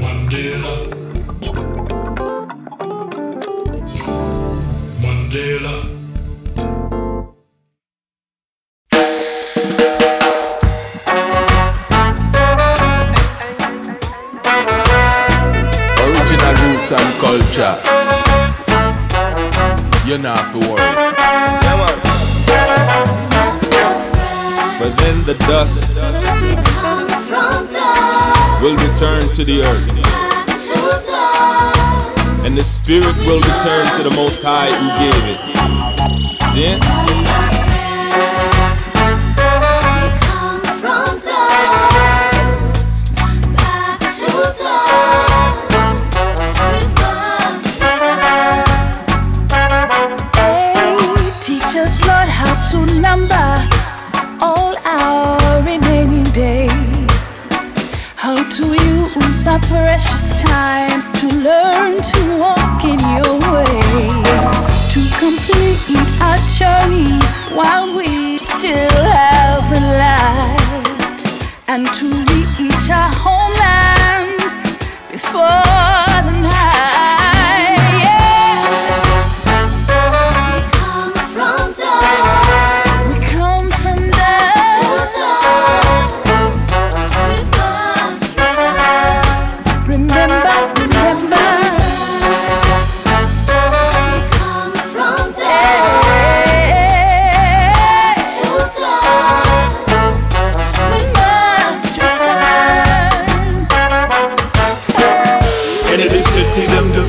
Mandela. Mandela. Original roots and culture. You're not to worry. But then the dust will return to the earth, and the spirit will return to the Most High who gave it. See it? Teach us, Lord, how to number all our remaining days, how to use our precious time to learn to walk in your ways, to complete our journey while we still have the light, and to reach our homeland before the night.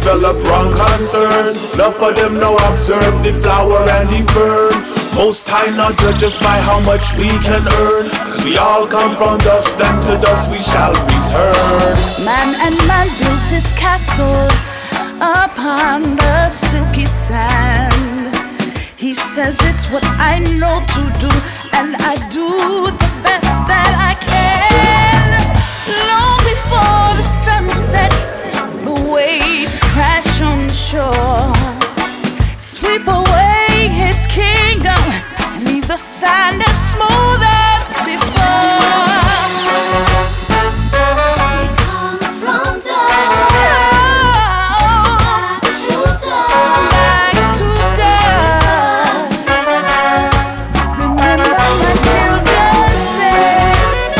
Develop wrong concerns. Enough of them now observe the flower and the fern. Most High not judge us by how much we can earn, 'cause we all come from dust, and to dust we shall return. Man and man built his castle upon the silky sand. He says it's what I know to do, and I do the best that I can. Long before the sunset, the waves crash on the shore, sweep away his kingdom, and leave the sand as smooth as before. We come from dust, back to dust. Remember my children said,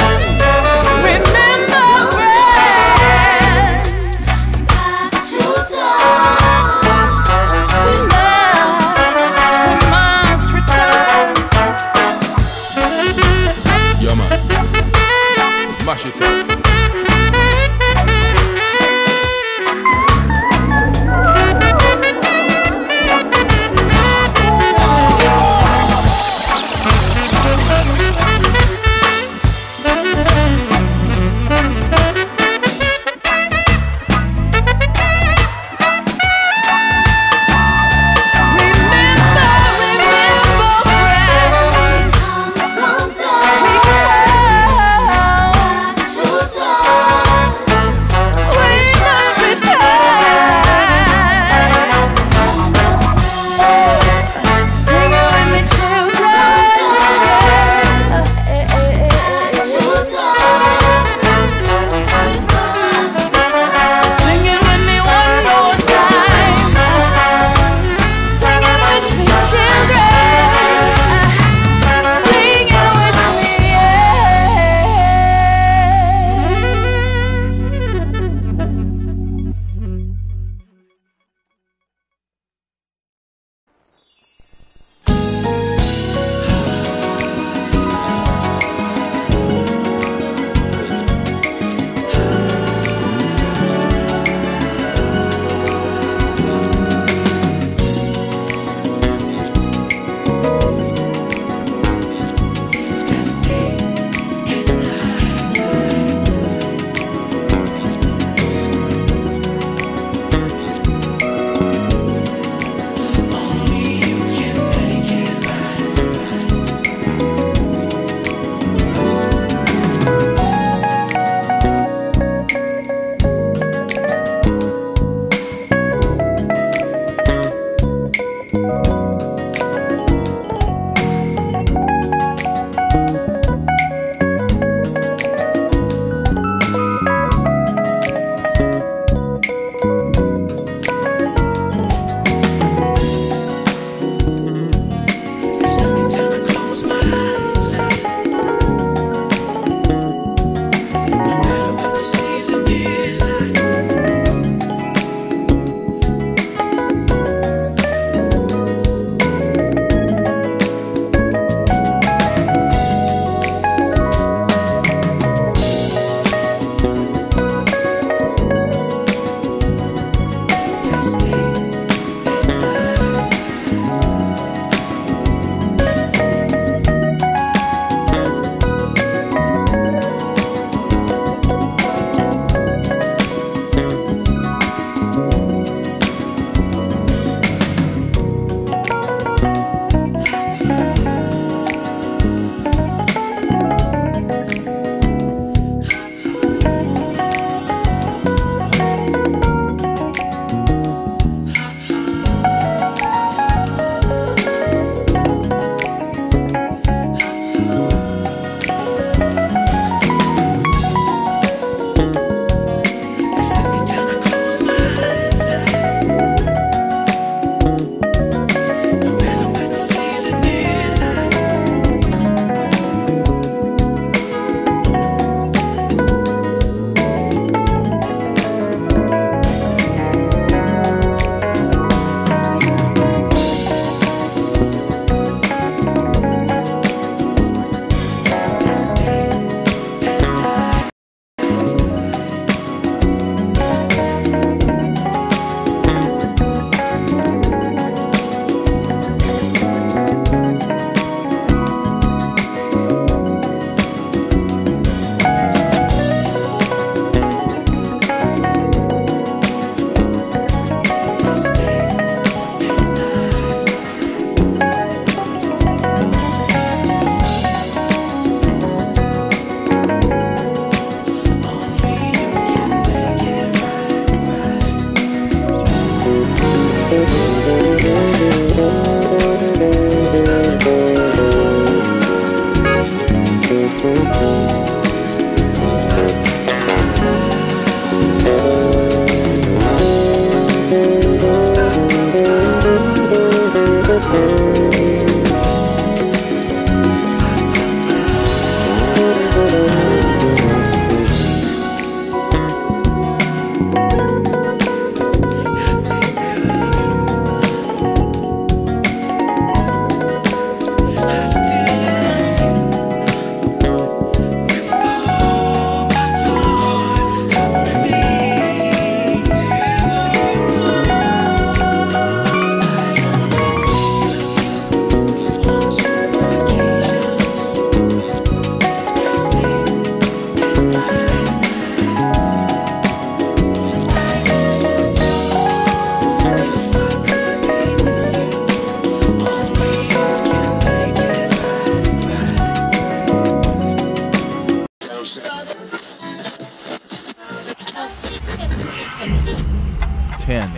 10,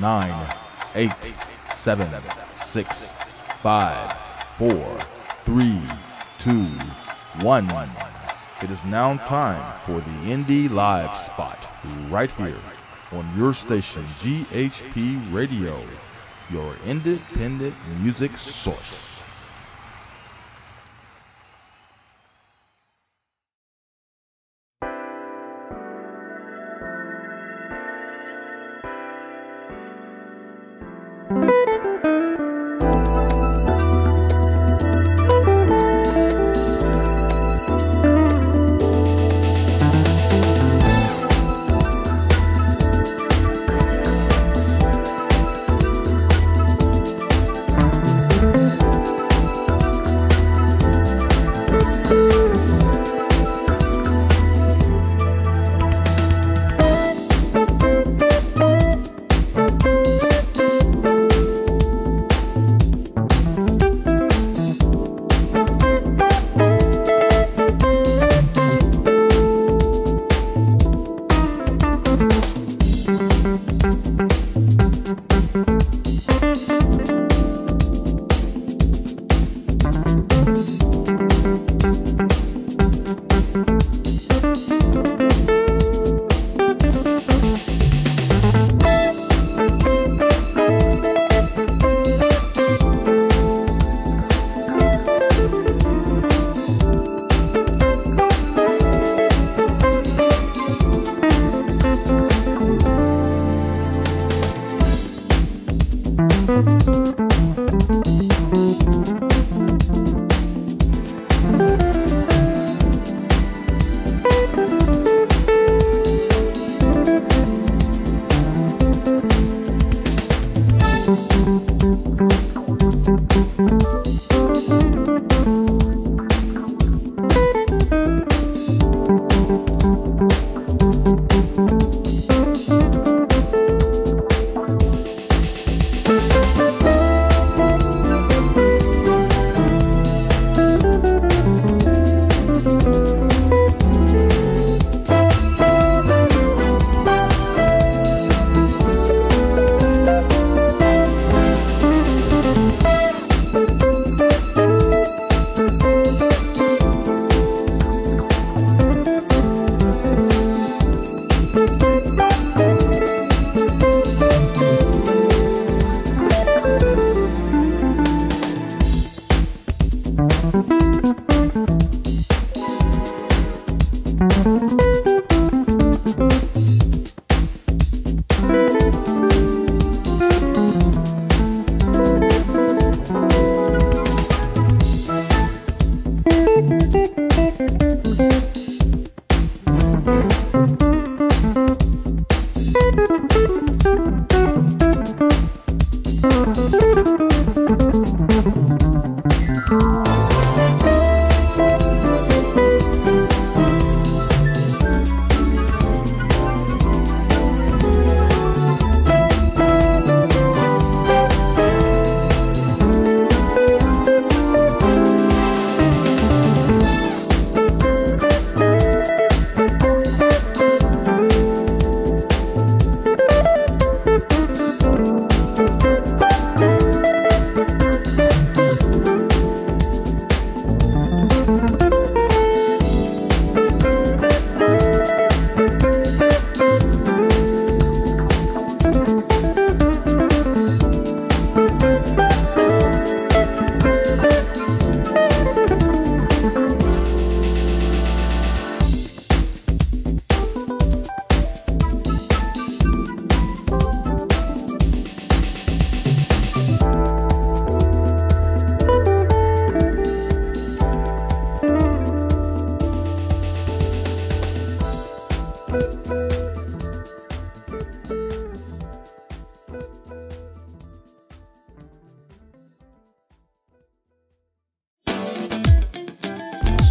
9, 8, 7, 6, 5, 4, 3, 2, 1. It is now time for the Indie Live Spot, right here on your station, GHP Radio, your independent music source.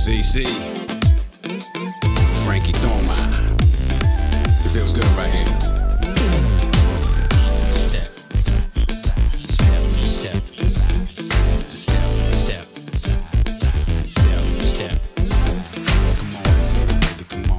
CC, Frankie Thoma. It feels good right here. Step, step, step, step, step, step, step, step. Come on, baby, come on.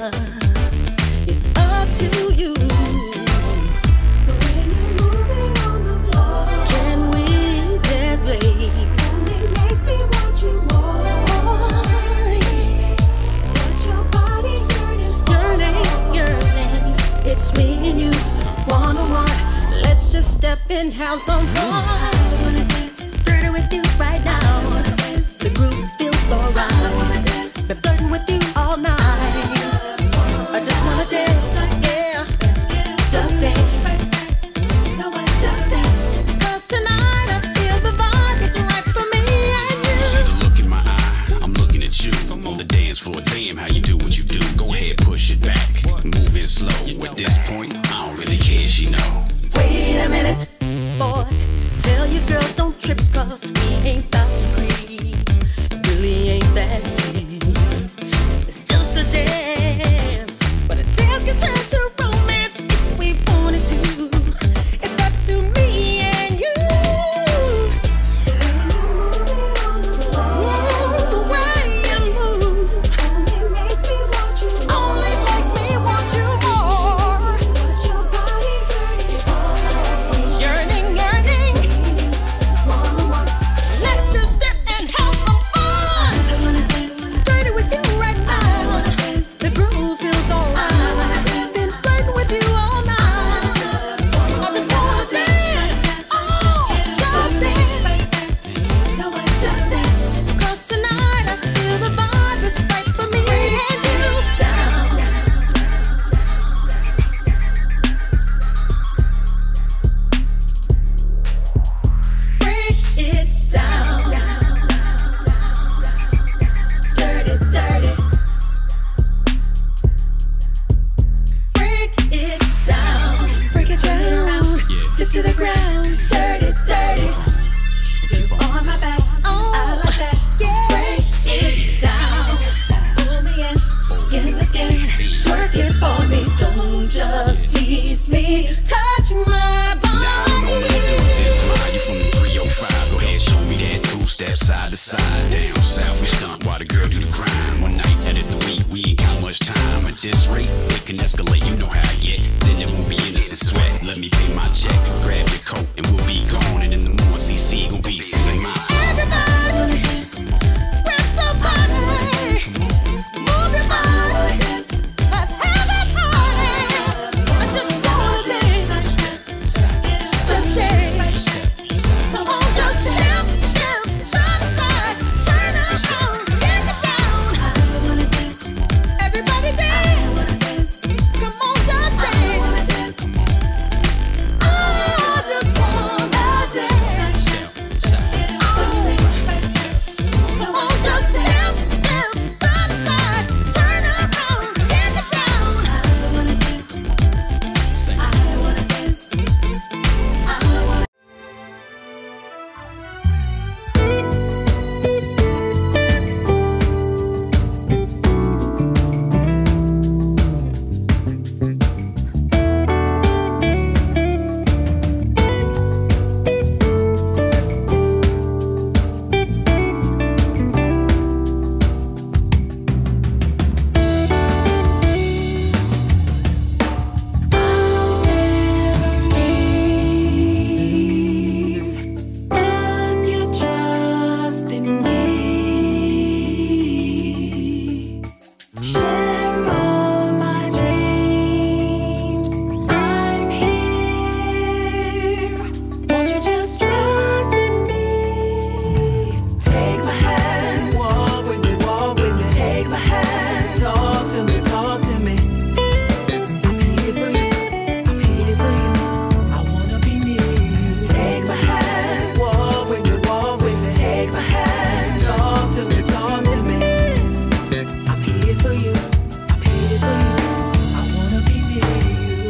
It's up to you. The way you're moving on the floor. Can we dance, babe? Only makes me want you more. Got your body yearning. It's me and you, one-on-one. Let's just step in, have some fun. I wanna dance dirty with you right now. I wanna dance. The groove feels so right. I wanna dance. Been flirting with you all night. I just wanna dance, yeah. Just dance. No, I just dance. 'Cause tonight I feel the vibe is right for me and you. See the look in my eye, I'm looking at you. On the dance floor, damn how you do what you do. Go ahead, push it back, move it slow. At this point, I don't really care, she know. Wait a minute, boy. Tell your girl don't trip, 'cause we ain't about to creep. Really ain't that deep. It's just a dance, but a dance can turn to romance if we wanted to. It's up to me and you. The way you move only makes me want you more. Yearning. Let's just step and have some fun. I wanna dance dirty with you right now. I wanna dance. The groove feels alright. I wanna dance. Been flirting with you all night. I just wanna dance. Oh, just dance. No, I just dance. 'Cause tonight I feel the vibe is right for me and you. Down. Break it down. Dirty. Break it down. Dip to the ground. Dirty. You're on my back. Oh, I like that. Yeah. Break it down. Pull me in. Skin to skin. Twerk it for me. Don't just tease me. Touch my body. Now I'm gonna do this, ma. You from the 305? Go ahead, show me that two-step side to side. Down south we stunt while the girl do the grind. One night out of the week, we ain't got much time. At this rate, it can escalate. You know how I get. Then it won't be innocent sweat. Let me pay my check. Grab your coat and we'll be gone. And in the morning, CC gon' be singing my song. Everybody, grab somebody. Move your body. Let's have a party. I just wanna dance. Just dance. Come on, just step, side to side. Turn around, take it down. I wanna dance. Everybody dance. Come on, just dance. I just wanna dance. Come on, just step, side to side. Turn around, take it down. I wanna dance. I wanna dance. I wanna. Put your trust in me. Share all my dreams. I'm here. Won't you just trust in me? Take my hand, walk with me, walk with me. Take my hand, talk to me, talk to me. I'm here for you, I'm here for you. I wanna be near you. Take my hand, walk with me, walk with me. Take my hand, talk to me, talk to me. I'm here for you, I'm here for you. I wanna be near you.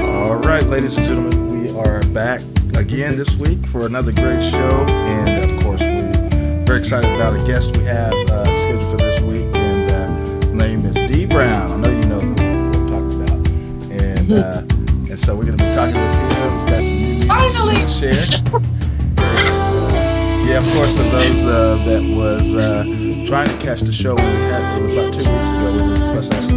All right, ladies and gentlemen, we are back again this week for another great show. And of course, we're very excited about a guest we have scheduled for this week. And his name is Dee Brown. I know you know who I'm talking about. And so we're going to be talking with him. We've got some new music to share. Yeah, of course, for those that was trying to catch the show, when we had, it was about 2 weeks ago, we were supposed to have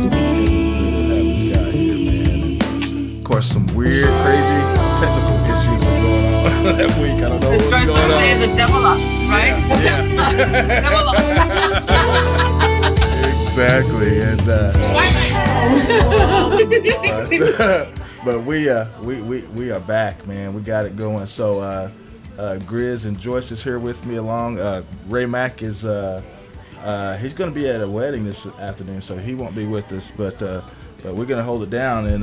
this guy here, man. And of course, some weird, crazy technical issues were going on that week. I don't know what's going on. The devil up, right? Yeah. Exactly, and but we are back, man. We got it going. So Grizz and Joyce is here with me along. Ray MAC is he's going to be at a wedding this afternoon, so he won't be with us. But we're going to hold it down, and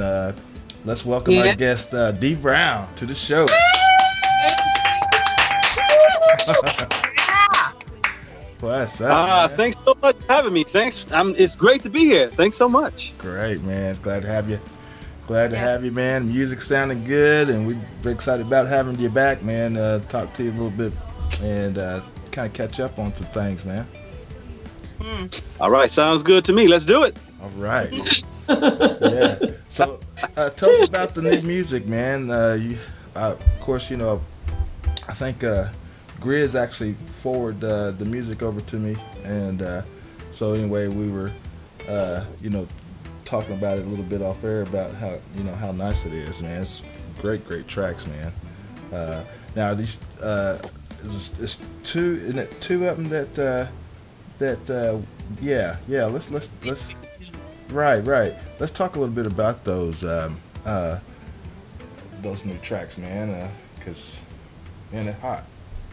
let's welcome our guest Dee Brown to the show. What's up? Thanks so much for having me. Thanks. It's great to be here. Thanks so much. Great, man. Glad to have you. Glad to have you, man. Music sounding good, and we're excited about having you back, man. Talk to you a little bit and kind of catch up on some things, man. All right, sounds good to me. Let's do it. All right. Yeah. So, tell us about the new music, man. Of course, you know, I think Grizz actually forwarded the music over to me, and so anyway, we were, you know, talking about it a little bit off air about how, you know, how nice it is, man. It's great tracks, man. Now these it's two, isn't it, two of them that let's right. Let's talk a little bit about those new tracks, man, because man, they're hot,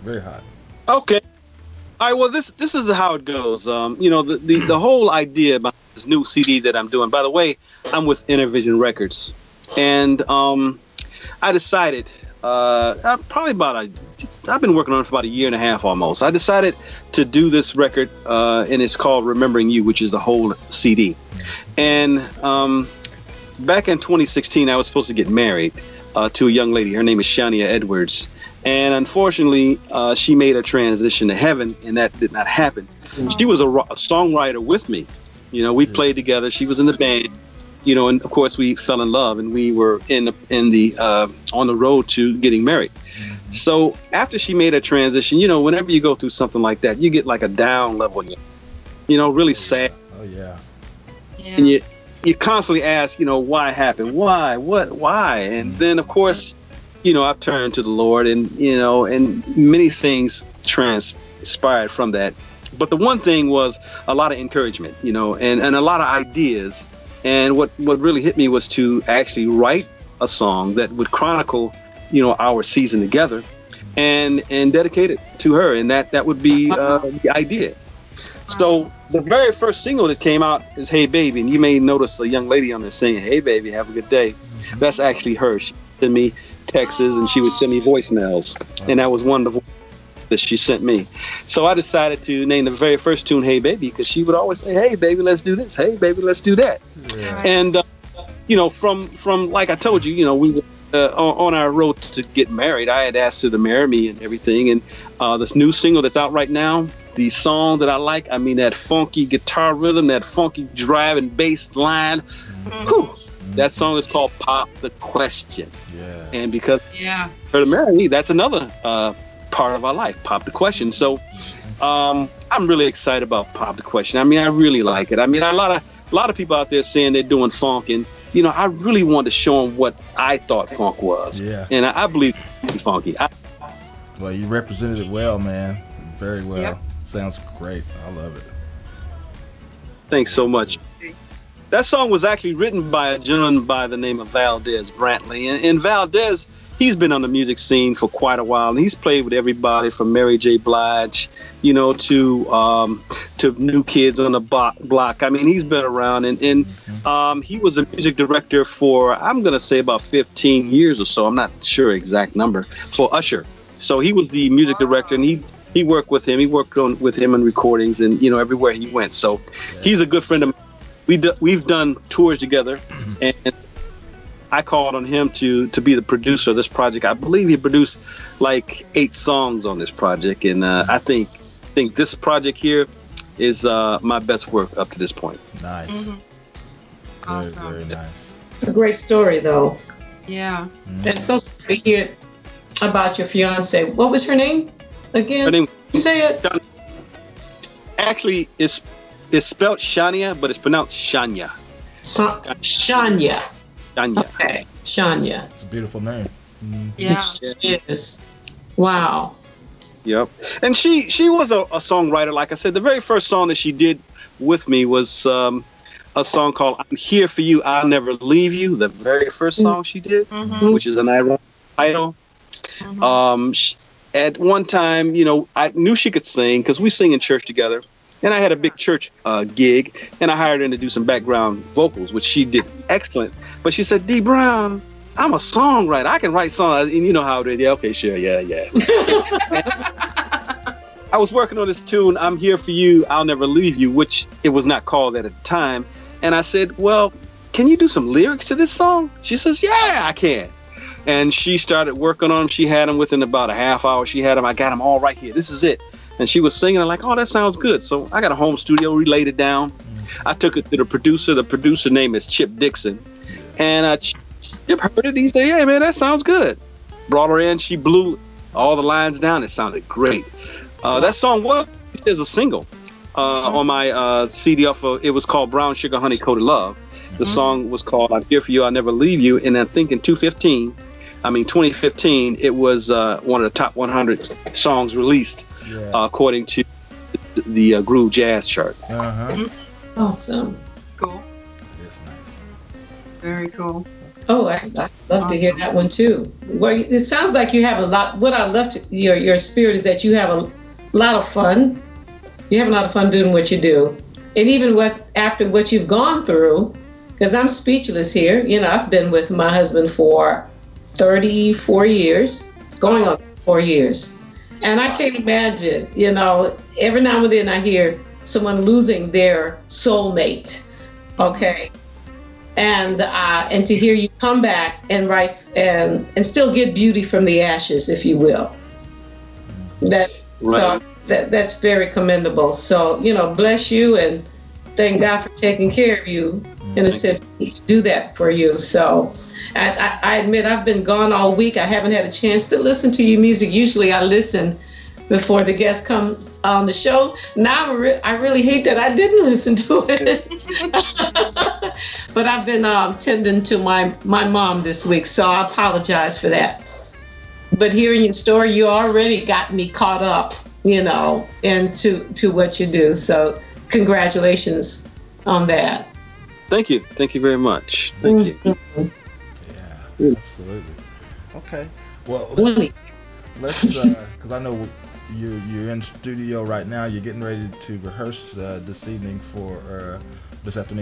very hot. Okay. All right. Well, this is how it goes. You know, the whole idea about this new CD that I'm doing. By the way, I'm with Intervision Records, and I decided probably I've been working on it for about a year and a half almost. I decided to do this record, and it's called Remembering You, which is the whole CD. And back in 2016, I was supposed to get married to a young lady. Her name is Shania Edwards. And unfortunately, she made a transition to heaven, and that did not happen. She was a songwriter with me. You know, we played together. She was in the band. You know, and of course, we fell in love, and we were on the road to getting married. So after she made a transition, you know, whenever you go through something like that, you get like a down level. You know, really sad. Oh yeah. And you constantly ask, you know, why happened? Why? What? Why? And then of course, you know, I've turned to the Lord, and, you know, and many things transpired from that. But the one thing was a lot of encouragement, you know, and a lot of ideas. And what really hit me was to actually write a song that would chronicle, you know, our season together and dedicate it to her. And that would be the idea. So the very first single that came out is Hey Baby. And you may notice a young lady on there saying, hey, baby, have a good day. That's actually her. She sent me texts, and she would send me voicemails, and that was one of the that she sent me. So I decided to name the very first tune Hey Baby, because she would always say, hey baby, let's do this, hey baby, let's do that. And you know, from like I told you, you know, we were on our road to get married. I had asked her to marry me and everything, and this new single that's out right now, the song that I like, I mean, that funky guitar rhythm, that funky drive and bass line, that song is called Pop the Question. Yeah. And because her to marry me, that's another part of our life, Pop the Question. So I'm really excited about Pop the Question. I mean, I really like it. I mean, a lot of people out there saying they're doing funk, and you know, I really wanted to show them what I thought funk was. Yeah. And I believe it's funky. Well, you represented it well, man. Very well. Yep. Sounds great. I love it. Thanks so much. That song was actually written by a gentleman by the name of Valdez Brantley. And Valdez, he's been on the music scene for quite a while, and he's played with everybody from Mary J. Blige, you know, to New Kids on the Block. I mean, he's been around, and he was a music director for, I'm going to say, about 15 years or so. I'm not sure exact number, for Usher. So he was the music director, and he worked with him. He worked with him in recordings, and, you know, everywhere he went. So he's a good friend of mine. We've done tours together, and I called on him to be the producer of this project. I believe he produced like 8 songs on this project, and I think this project here is my best work up to this point. Nice. Awesome. Very nice. It's a great story, though. Yeah. It's so sweet to hear about your fiance. What was her name again? Her name, Say it. actually, it's spelled Shania, but it's pronounced Shania. Shania. Shania. Okay, Shania. It's a beautiful name. Yeah. It is. Wow. Yep. And she was a songwriter. Like I said, the very first song that she did with me was a song called "I'm Here for You, I'll Never Leave You." The very first song she did, which is an ironic title. At one time, you know, I knew she could sing because we sing in church together. And I had a big church gig, and I hired her to do some background vocals, which she did excellent. But she said, "Dee Brown, I'm a songwriter. I can write songs." And you know how it is. Yeah, okay, sure, yeah. I was working on this tune, "I'm Here for You, I'll Never Leave You," which it was not called that at the time. And I said, "Well, can you do some lyrics to this song?" She says, "Yeah, I can." And she started working on them. She had them within about a half hour. She had them. I got them all right here. This is it. And she was singing. I'm like, "Oh, that sounds good." So I got a home studio, relayed it down. I took it to the producer. The producer name is Chip Dixon. And Chip heard it. He said, "Hey, man, that sounds good." Brought her in. She blew all the lines down. It sounded great. That song was a single on my CD off of, it was called Brown Sugar Honey Coated Love. The song was called "I'm Here for You, I'll Never Leave You." And I think in 2015, it was one of the top 100 songs released, according to the Groove Jazz chart. Awesome. Cool. It's nice. Very cool. Oh, I'd love to hear that one too. Well, it sounds like you have a lot. What I love your spirit is that you have a lot of fun. You have a lot of fun doing what you do, and even after what you've gone through, because I'm speechless here. You know, I've been with my husband for 34 years, going on 4 years. And I can't imagine, you know, every now and then I hear someone losing their soulmate, okay? And to hear you come back and write and still get beauty from the ashes, if you will. So that's very commendable. So, you know, bless you and thank God for taking care of you. In a sense, He do that for you. So I admit I've been gone all week. I haven't had a chance to listen to your music. Usually I listen before the guest comes on the show. Now I really hate that I didn't listen to it. But I've been tending to my mom this week, so I apologize for that. But hearing your story, you already got me caught up, you know, into what you do. So congratulations on that. Thank you. Thank you very much. Thank you. Yeah, absolutely. Okay. Well, let's because I know you're in studio right now. You're getting ready to rehearse this afternoon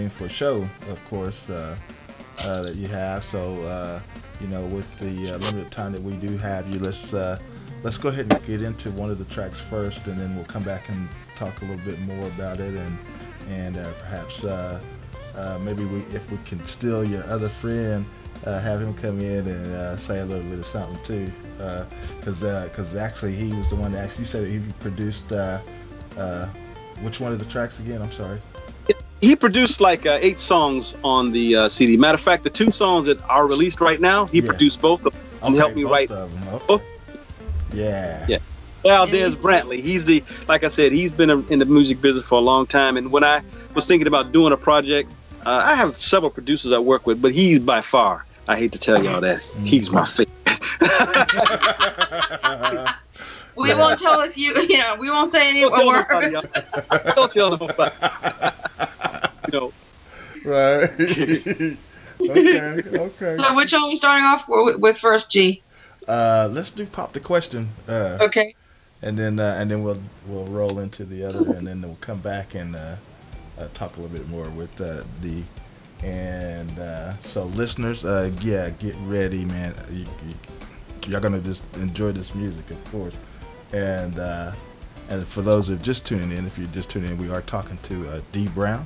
for a show, of course, that you have. So, you know, with the limited time that we do have you, let's go ahead and get into one of the tracks first, and then we'll come back and talk a little bit more about it, and perhaps. Maybe if we can steal your other friend, have him come in and say a little bit of something too, because actually he was the one that actually, you said he produced which one of the tracks again? I'm sorry. He produced like 8 songs on the CD. Matter of fact, the 2 songs that are released right now, he produced both of them. He helped me write both. Yeah. Well, there's Brantley. He's like I said, he's been in the music business for a long time. And when I was thinking about doing a project, I have several producers I work with, but he's by far, I hate to tell y'all that, he's my favorite. We won't tell if we won't say any words. Don't tell nobody. You know. Right. Okay. So which one are we starting off with first, G? Let's do Pop the Question. Okay. And then we'll roll into the other, and then we'll come back and talk a little bit more with Dee. And so listeners, get ready, man. You're gonna just enjoy this music, of course. And for those who are just tuning in, if you're just tuning in, we are talking to Dee Brown,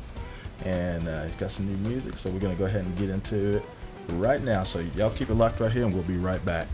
and he's got some new music. So we're gonna go ahead and get into it right now. So y'all keep it locked right here, and we'll be right back.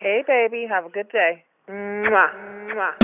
Hey, baby. Have a good day. Mwah. Mwah.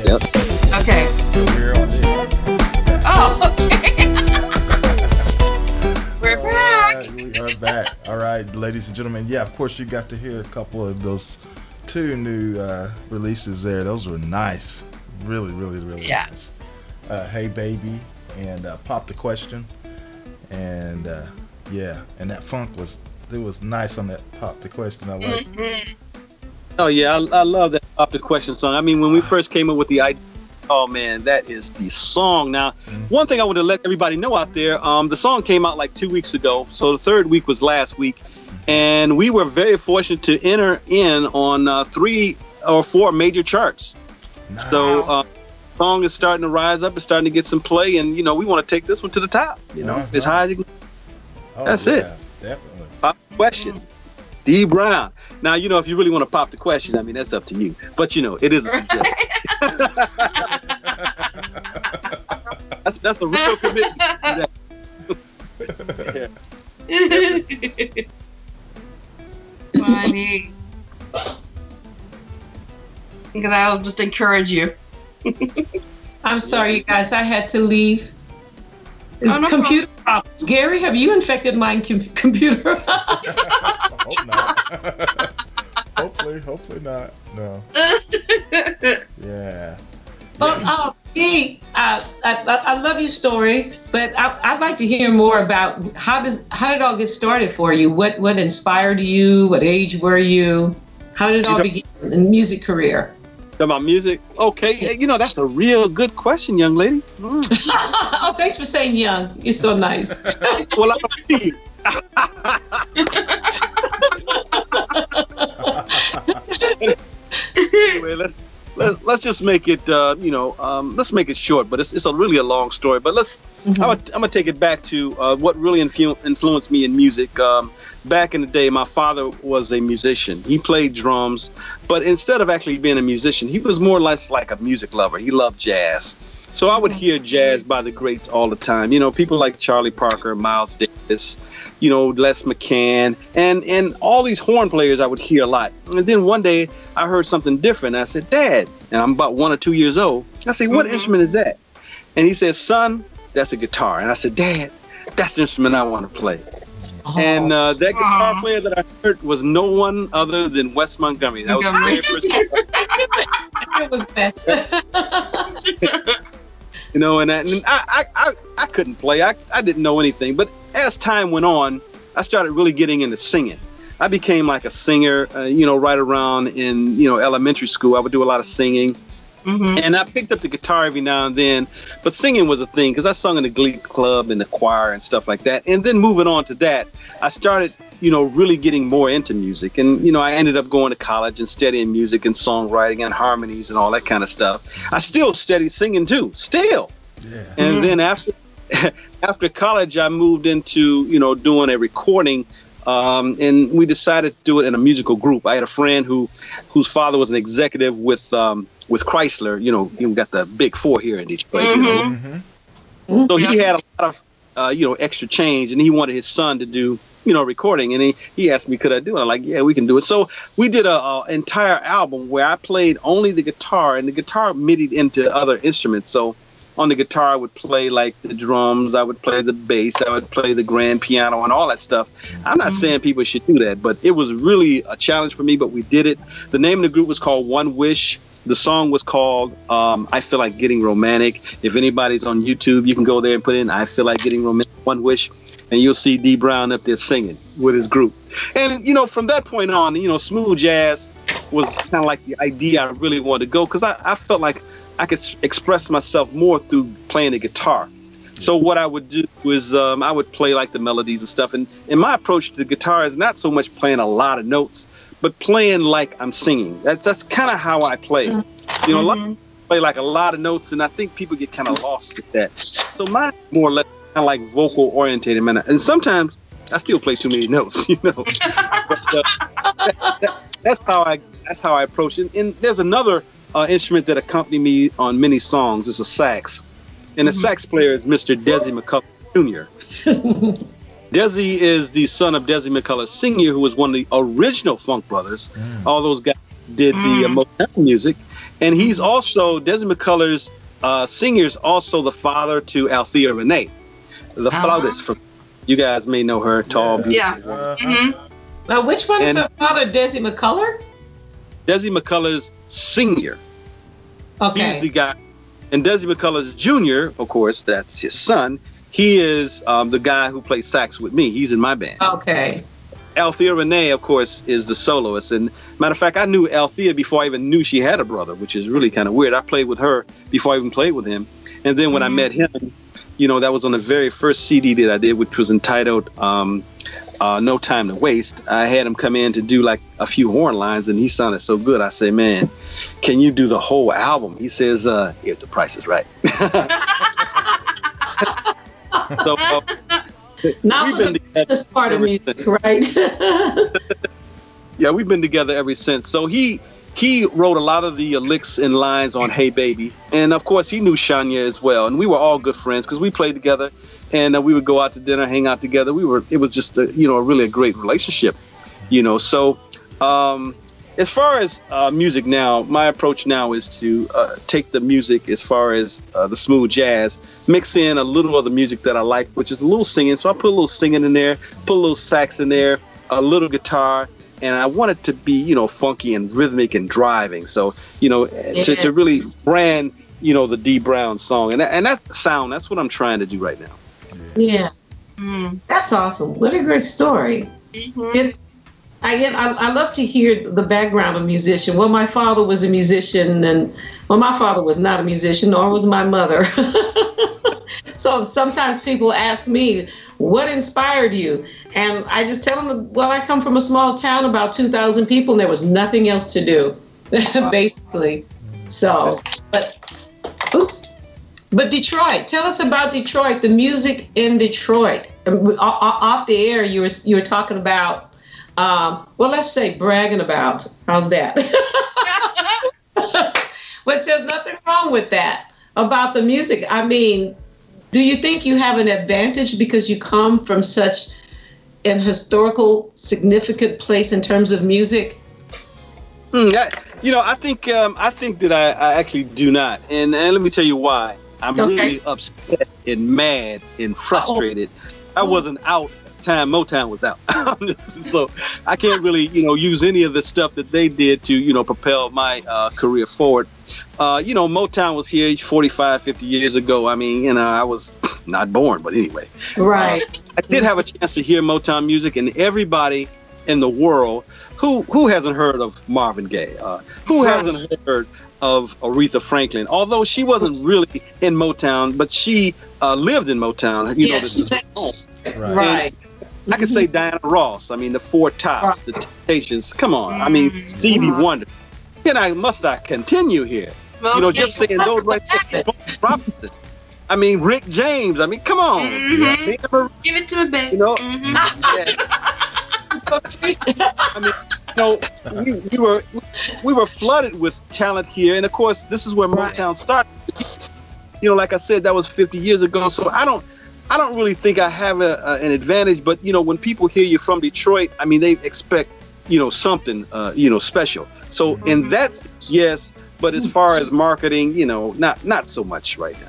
Yep. Okay. Oh, okay. We're back. We are back. All right, ladies and gentlemen. Yeah, of course, you got to hear a couple of those two new releases there. Those were nice. Really nice. Hey Baby and Pop the Question. And yeah, and that funk was nice on that Pop the Question. I like. Mm-hmm. Oh yeah, I love that Pop the Question song. I mean, when we first came up with the idea, oh man, that is the song. Now, one thing I want to let everybody know out there, the song came out like 2 weeks ago, so the third week was last week, and we were very fortunate to enter in on 3 or 4 major charts. Nice. So, the song is starting to rise up, it's starting to get some play, and we want to take this one to the top. As high as you can. That's it. Definitely. Pop the Question. Dee Brown. Now, if you really want to pop the question, I mean, that's up to you. But, it is a suggestion. that's a real commitment. honey. Because I'll just encourage you. I'm sorry, you guys. I had to leave. No Computer problems. Gary, have you infected my computer? Hope not. Hopefully not. No. Yeah. Dee, I love your story, but I'd like to hear more about how did it all get started for you? What inspired you? What age were you? How did it all begin in music career? About music? Okay, that's a real good question, young lady. Oh, thanks for saying young. You're so nice. Well, I'm a Anyway, let's just make it let's make it short, but it's really a long story. But I'm gonna take it back to what really influenced me in music. Back in the day, my father was a musician. He played drums, but instead of actually being a musician, he was more or less like a music lover. He loved jazz. So I would hear jazz by the greats all the time. People like Charlie Parker, Miles Davis, Les McCann, and all these horn players I would hear a lot. And then one day I heard something different. I said, Dad, and I'm about 1 or 2 years old. I said, what instrument is that? And he said, son, that's a guitar. And I said, Dad, that's the instrument I want to play. And that guitar player that I heard was no one other than Wes Montgomery. That was the very first It was best. And I couldn't play. I didn't know anything. But as time went on, I started really getting into singing. I became like a singer, right around in, elementary school. I would do a lot of singing. And I picked up the guitar every now and then, but singing was a thing because I sung in the glee club and the choir and stuff like that. And then moving on to that, I started, really getting more into music. And, I ended up going to college and studying music and songwriting and harmonies and all that kind of stuff. I still studied singing too, still. Yeah. And then after college, I moved into, doing a recording. And we decided to do it in a musical group. I had a friend whose father was an executive with Chrysler. You got the big four here in Detroit. So he had a lot of extra change, and he wanted his son to do recording. And he asked me, could I do it? I'm like, yeah, we can do it. So we did a entire album where I played only the guitar, and the guitar midied into other instruments. So on the guitar, I would play like the drums, I would play the bass, I would play the grand piano and all that stuff. I'm not saying people should do that, but it was really a challenge for me, but we did it. The name of the group was called One Wish. The song was called I Feel Like Getting Romantic. If anybody's on YouTube, you can go there and put in I Feel Like Getting Romantic, One Wish, and you'll see Dee Brown up there singing with his group. And, from that point on, smooth jazz was kind of like the idea I really wanted to go, because I felt like I could express myself more through playing the guitar. So what I would do is I would play like the melodies and stuff. And my approach to the guitar is not so much playing a lot of notes, but playing like I'm singing. That's kind of how I play. A lot of people play like a lot of notes, and I think people get kind of lost with that. So mine more or less kind of like vocal orientated, man. And sometimes I still play too many notes, But, that's how I approach it. And there's another instrument that accompanied me on many songs. It's a sax. And the sax player is Mr. Desi McCullough Jr. Desi is the son of Desi McCullough Sr., who was one of the original Funk Brothers. All those guys did the Motown music. And he's also, Desi McCullough's Sr. is also the father to Althea Renee, the flautist. From, you guys may know her, tall, beautiful. Now, which one is her father, Desi McCullough? Desi McCullough's Sr. Okay. He's the guy. And Desi McCullough's Jr., of course, that's his son. He is the guy who plays sax with me. He's in my band. Okay. Althea Renee, of course, is the soloist. And matter of fact, I knew Althea before I even knew she had a brother, which is really kind of weird. I played with her before I even played with him. And then when I met him, that was on the very first CD that I did, which was entitled No Time to Waste. I had him come in to do like a few horn lines, and he sounded so good. I say, man, can you do the whole album? He says, if the price is right. So now we've been together. This part of music, right? Yeah, we've been together ever since. So he wrote a lot of the licks and lines on Hey Baby, and of course he knew Shania as well, and we were all good friends because we played together, and we would go out to dinner, hang out together. It was just a really a great relationship, So As far as music now, my approach now is to take the music as far as the smooth jazz, mix in a little of the music that I like, which is a little singing. So I put a little singing in there, put a little sax in there, a little guitar, and I want it to be, you know, funky and rhythmic and driving. So, you know, to really brand, you know, the Dee Brown song. And that sound, that's what I'm trying to do right now. Yeah. That's awesome. What a great story. I love to hear the background of a musician. Well, my father was a musician, and well, my father was not a musician, nor was my mother. So sometimes people ask me, what inspired you? And I just tell them, well, I come from a small town, about 2,000 people, and there was nothing else to do, basically. So, but Detroit, tell us about Detroit, the music in Detroit. Off the air, you were talking about, well, let's say bragging about. How's that? But there's nothing wrong with that about the music. I mean, do you think you have an advantage because you come from such an historical, significant place in terms of music? You know, I think that I actually do not, and let me tell you why. I'm really upset and mad and frustrated. I wasn't out at the time Motown was out, so I can't really, you know, use any of the stuff that they did to, you know, propel my career forward. You know, Motown was here 45, 50 years ago. I mean, you know, I was not born, but anyway. Right. I did have a chance to hear Motown music, and everybody in the world who hasn't heard of Marvin Gaye, who hasn't heard of Aretha Franklin, although she wasn't really in Motown, but she lived in Motown. You know, this is home. Right. I could say Diana Ross. I mean, the Four Tops, the Temptations. Come on. I mean, Stevie Wonder. Must I continue here? You know, just saying those right there. I mean, Rick James. I mean, come on. Give it to a baby. You know. I mean, you know, we were flooded with talent here, and of course, this is where Motown started. You know, like I said, that was 50 years ago. So I don't really think I have an advantage. But you know, when people hear you from Detroit, I mean, they expect, you know, something, you know, special. So in that, yes. But as far as marketing, you know, not so much right now.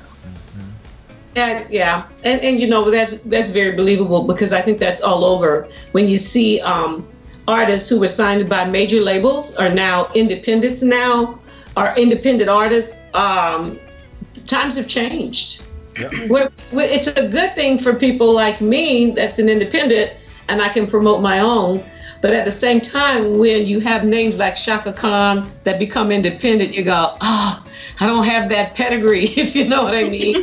Yeah, and you know, that's very believable, because I think that's all over. When you see artists who were signed by major labels are now independents are independent artists. Times have changed. Yeah. It's a good thing for people like me that's an independent, and I can promote my own. But at the same time, when you have names like Chaka Khan that become independent, you go, oh, I don't have that pedigree, if you know what I mean.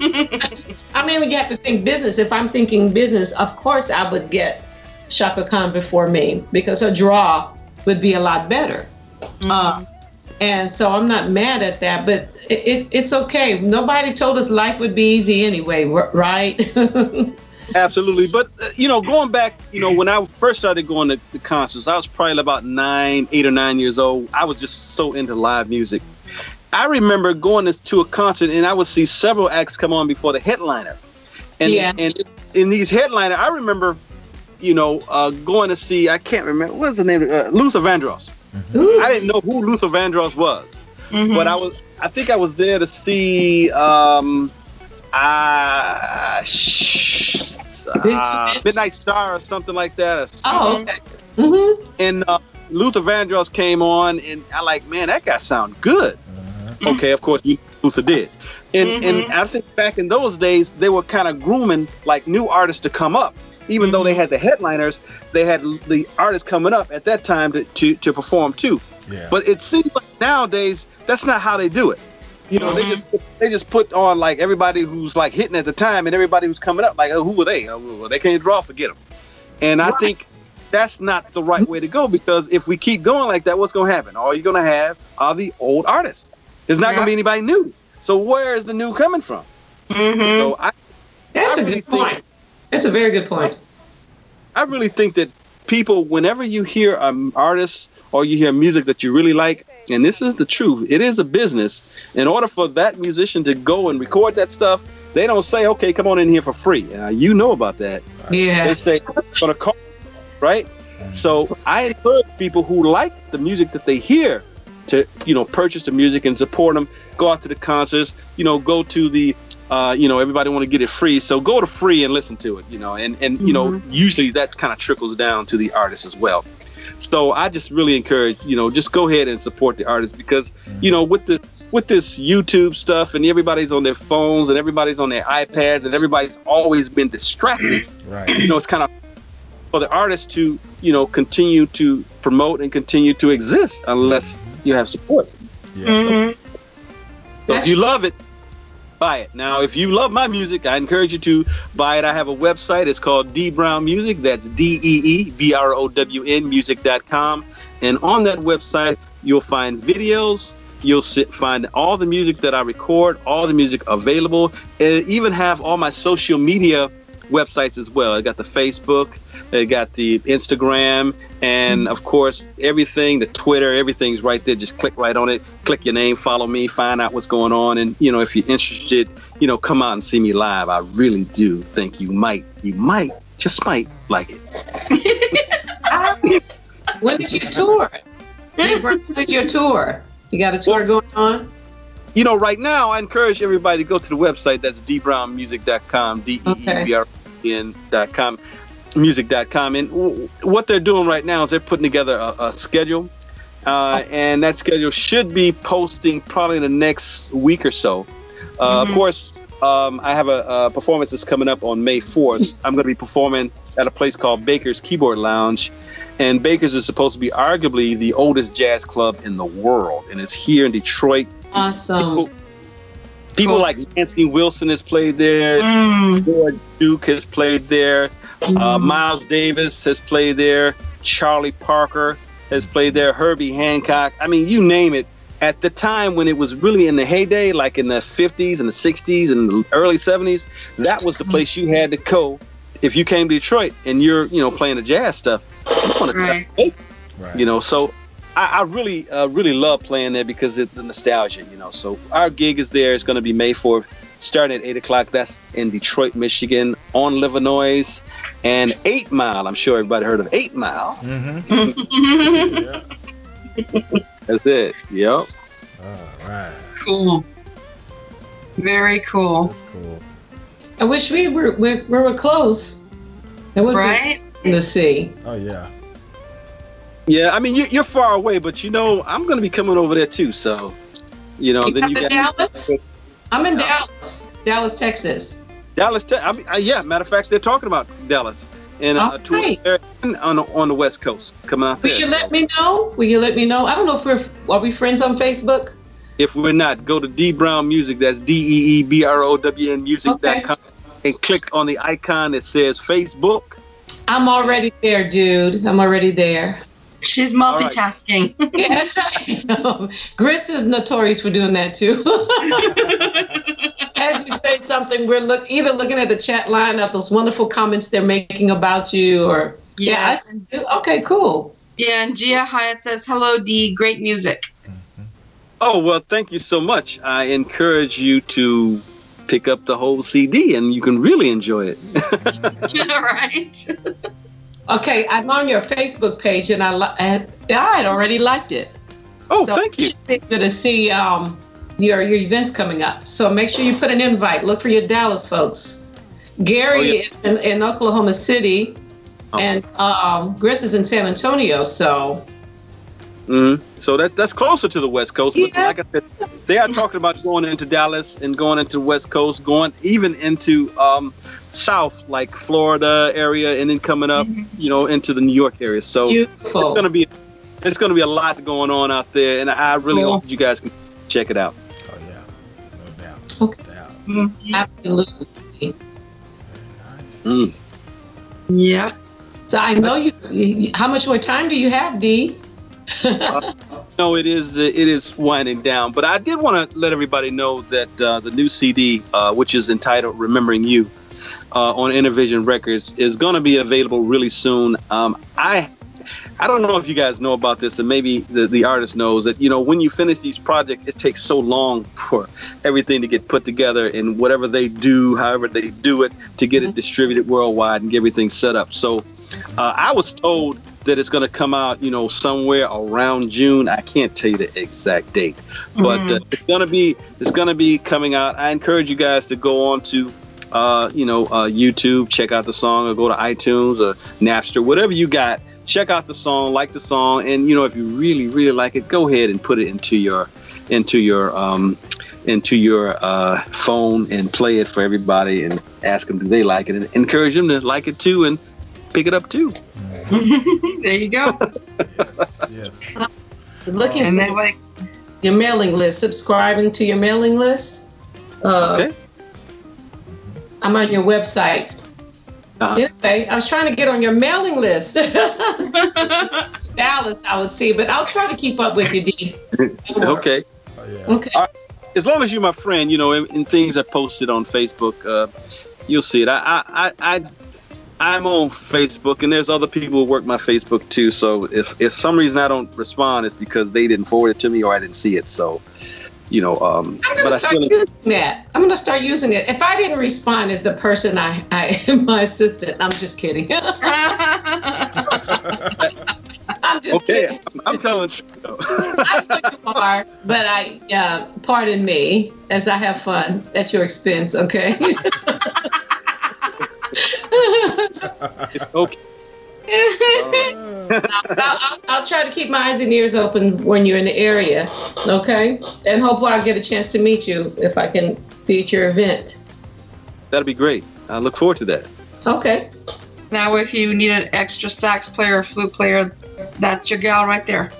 I mean, when you have to think business, if I'm thinking business, of course I would get Chaka Khan before me, because her draw would be a lot better. And so I'm not mad at that, but it's okay. Nobody told us life would be easy anyway, right? Absolutely. But, you know, going back, you know, when I first started going to the concerts, I was probably about 8 or 9 years old. I was just so into live music. I remember going to a concert, and I would see several acts come on before the headliner. And in these headliner, I remember, you know, going to see, I can't remember, what's the name? Luther Vandross. I didn't know who Luther Vandross was. But I think I was there to see Midnight Star or something like that. Okay. And Luther Vandross came on, and I like, man, that guy sound good. Okay, of course, Luther did. And I think back in those days, they were kind of grooming like new artists to come up. Even though they had the headliners, they had the artists coming up at that time to perform too. Yeah. But it seems like nowadays that's not how they do it. You know, they just put on like everybody who's like hitting at the time, and everybody who's coming up like, oh, who are they? Oh, well, they can't draw, forget them. And I think that's not the right way to go, because if we keep going like that, what's going to happen? All you're going to have are the old artists. There's not going to be anybody new. So where is the new coming from? So that's a good point. That's a very good point. I really think that people, whenever you hear artists or you hear music that you really like, and this is the truth, it is a business. In order for that musician to go and record that stuff, they don't say, okay, come on in here for free. You know about that. Yeah. They say, I'm going to call, right? So I encourage people who like the music that they hear to, purchase the music and support them. Go out to the concerts, go to the, everybody want to get it free. So go to free and listen to it, and usually that kind of trickles down to the artist as well. So I just really encourage, just go ahead and support the artist because, with this YouTube stuff and everybody's on their phones and everybody's on their iPads and everybody's always been distracted. Right. It's kind of for the artist to, continue to promote and continue to exist unless you have support. Yeah. So if you love it, buy it. Now, if you love my music, I encourage you to buy it. I have a website. It's called Dee Brown Music. That's DEEBROWN music.com. And on that website, you'll find videos. You'll find all the music that I record, all the music available, and even have all my social media websites as well. I got the Facebook, I got the Instagram, and of course, everything, the Twitter, everything's right there. Just click right on it, click your name, follow me, find out what's going on. And, if you're interested, come out and see me live. I really do think you might just might like it. When is your tour? When is your tour? You got a tour going on? Right now, I encourage everybody to go to the website. That's deebrownmusic.com, DEEBROWN.com, music.com. And what they're doing right now is they're putting together a schedule. And that schedule should be posting probably in the next week or so. Of course, I have a performance that's coming up on May 4th. I'm going to be performing at a place called Baker's Keyboard Lounge. And Baker's is supposed to be arguably the oldest jazz club in the world. And it's here in Detroit. Awesome. People like Nancy Wilson has played there. George Duke has played there. Miles Davis has played there. Charlie Parker has played there. Herbie Hancock. I mean, you name it. At the time when it was really in the heyday, like in the 50s and the 60s and the early 70s, that was the place you had to go. If you came to Detroit and you're, playing the jazz stuff, right. So I really love playing there because of the nostalgia, So our gig is there. It's going to be May 4th, starting at 8 o'clock. That's in Detroit, Michigan, on Illinois, and 8 Mile. I'm sure everybody heard of 8 Mile. That's it. Yep. All right. Cool. Very cool. That's cool. I wish we were close. It would right? be to see. Oh yeah. Yeah, I mean you're far away, but I'm going to be coming over there too. So, then you got Dallas. I'm in Dallas, Texas. Dallas, yeah. Matter of fact, they're talking about Dallas and tour there on the West Coast coming out there. Will you let me know? I don't know if are we friends on Facebook? If we're not, go to Dee Brown Music. That's DEEBROWN music.com and click on the icon that says Facebook. I'm already there, dude. I'm already there. She's multitasking. Right. Yes, I am. Gris is notorious for doing that too. As you say something, we're either looking at the chat line of those wonderful comments they're making about you, or yes. Okay, cool. Yeah, and Gia Hyatt says, "Hello, Dee. Great music." Oh, well, thank you so much. I encourage you to pick up the whole CD and you can really enjoy it. Right. Okay, I'm on your Facebook page and I had already liked it. Oh, so thank you. It's good to see your events coming up. So make sure you put an invite. Look for your Dallas folks. Gary is in Oklahoma City and Gris is in San Antonio, so... So that's closer to the West Coast. But like I said, they are talking about going into Dallas and going into the West Coast, going even into South, like Florida area, and then coming up, into the New York area. So it's gonna be a lot going on out there, and I really hope you guys can check it out. Oh yeah, no doubt. Okay. Absolutely. Very nice. Yep. So I know you. How much more time do you have, Dee? No, it is winding down, but I did want to let everybody know that the new CD, which is entitled "Remembering You," on Intervision Records, is going to be available really soon. I don't know if you guys know about this, and maybe the artist knows that when you finish these projects, it takes so long for everything to get put together, and whatever they do, however they do it, to get it distributed worldwide and get everything set up. So I was told that it's going to come out, you know, somewhere around June. I can't tell you the exact date, but it's going to be coming out. I encourage you guys to go on to YouTube, check out the song, or go to iTunes or Napster, whatever you got. Check out the song, like the song, and you know, if you really, really like it, go ahead and put it into your phone and play it for everybody, and ask them do they like it, and encourage them to like it too and pick it up too. There you go. Yes. Looking at your mailing list, subscribing to your mailing list. Okay. I'm on your website. Anyway, I was trying to get on your mailing list. Dallas, I would see, but I'll try to keep up with you, Dee. Okay. Okay. As long as you're my friend, you know, and things are posted on Facebook, you'll see it. I'm on Facebook, and there's other people who work my Facebook too. So if some reason I don't respond, it's because they didn't forward it to me or I didn't see it. So, you know, I'm gonna start using that. I'm gonna start using it. If I didn't respond as the person I am my assistant, I'm just kidding. I'm just kidding. I'm telling you. I know you are, but pardon me as I have fun at your expense. Okay. Okay. I'll try to keep my eyes and ears open when you're in the area, okay? And hopefully I'll get a chance to meet you if I can be at your event. That'd be great. I look forward to that. Okay. Now, if you need an extra sax player or flute player, that's your gal right there.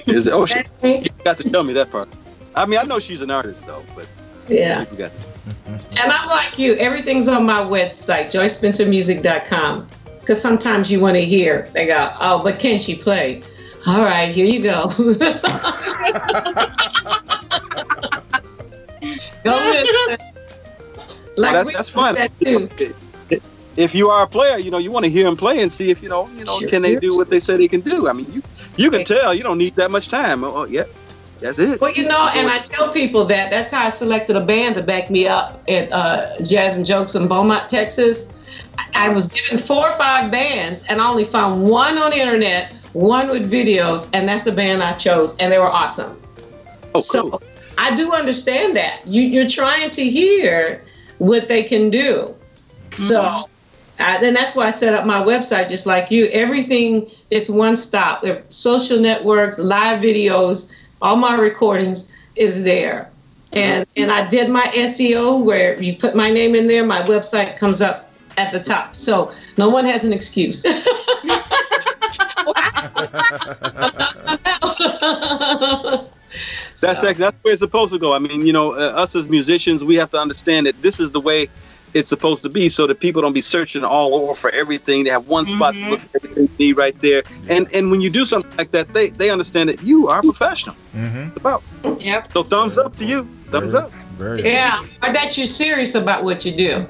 Is it? Oh, you got to tell me that part. I mean, I know she's an artist though, but yeah. And I'm like you. Everything's on my website, joycespencermusic.com. Because sometimes you want to hear, they go, oh, but can she play? All right, here you go. Go listen. Like that's fine. That too. If you are a player, you know, you want to hear them play and see if, you know, sure, can they do what they say they can do? I mean, you can tell you don't need that much time. Oh, yeah, that's it. Well, you know, and I tell people that's how I selected a band to back me up at Jazz and Jokes in Beaumont, Texas. I was given 4 or 5 bands, and I only found one on the internet, one with videos, and that's the band I chose, and they were awesome. Oh, cool. So I do understand that. You're trying to hear what they can do. So then that's why I set up my website just like you. Everything is one stop. There are social networks, live videos, all my recordings is there. And I did my SEO where you put my name in there, my website comes up at the top. So no one has an excuse. That's where it's supposed to go. I mean, you know, us as musicians, we have to understand that this is the way it's supposed to be, so that people don't be searching all over for everything. They have one spot to look at everything they need right there. And when you do something like that, they understand that you are a professional. About. Yep. So thumbs up to you. Thumbs up. Yeah, or that you're serious about what you do.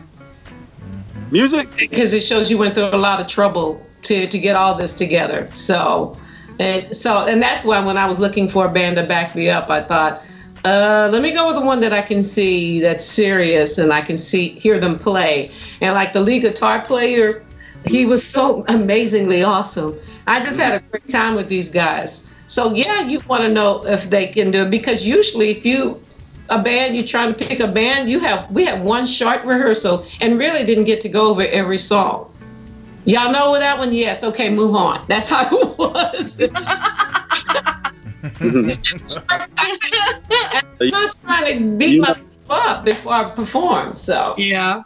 Music. Because it shows you went through a lot of trouble to get all this together. So that's why when I was looking for a band to back me up, I thought, let me go with the one that I can see that's serious and I can hear them play. And like the lead guitar player, he was so amazingly awesome. I just had a great time with these guys. So yeah, you want to know if they can do it, because usually if you're trying to pick a band, we had one short rehearsal and really didn't get to go over every song. Y'all know that one? Yes. Okay, move on. That's how it was. I'm not trying to beat myself up before I perform. So yeah.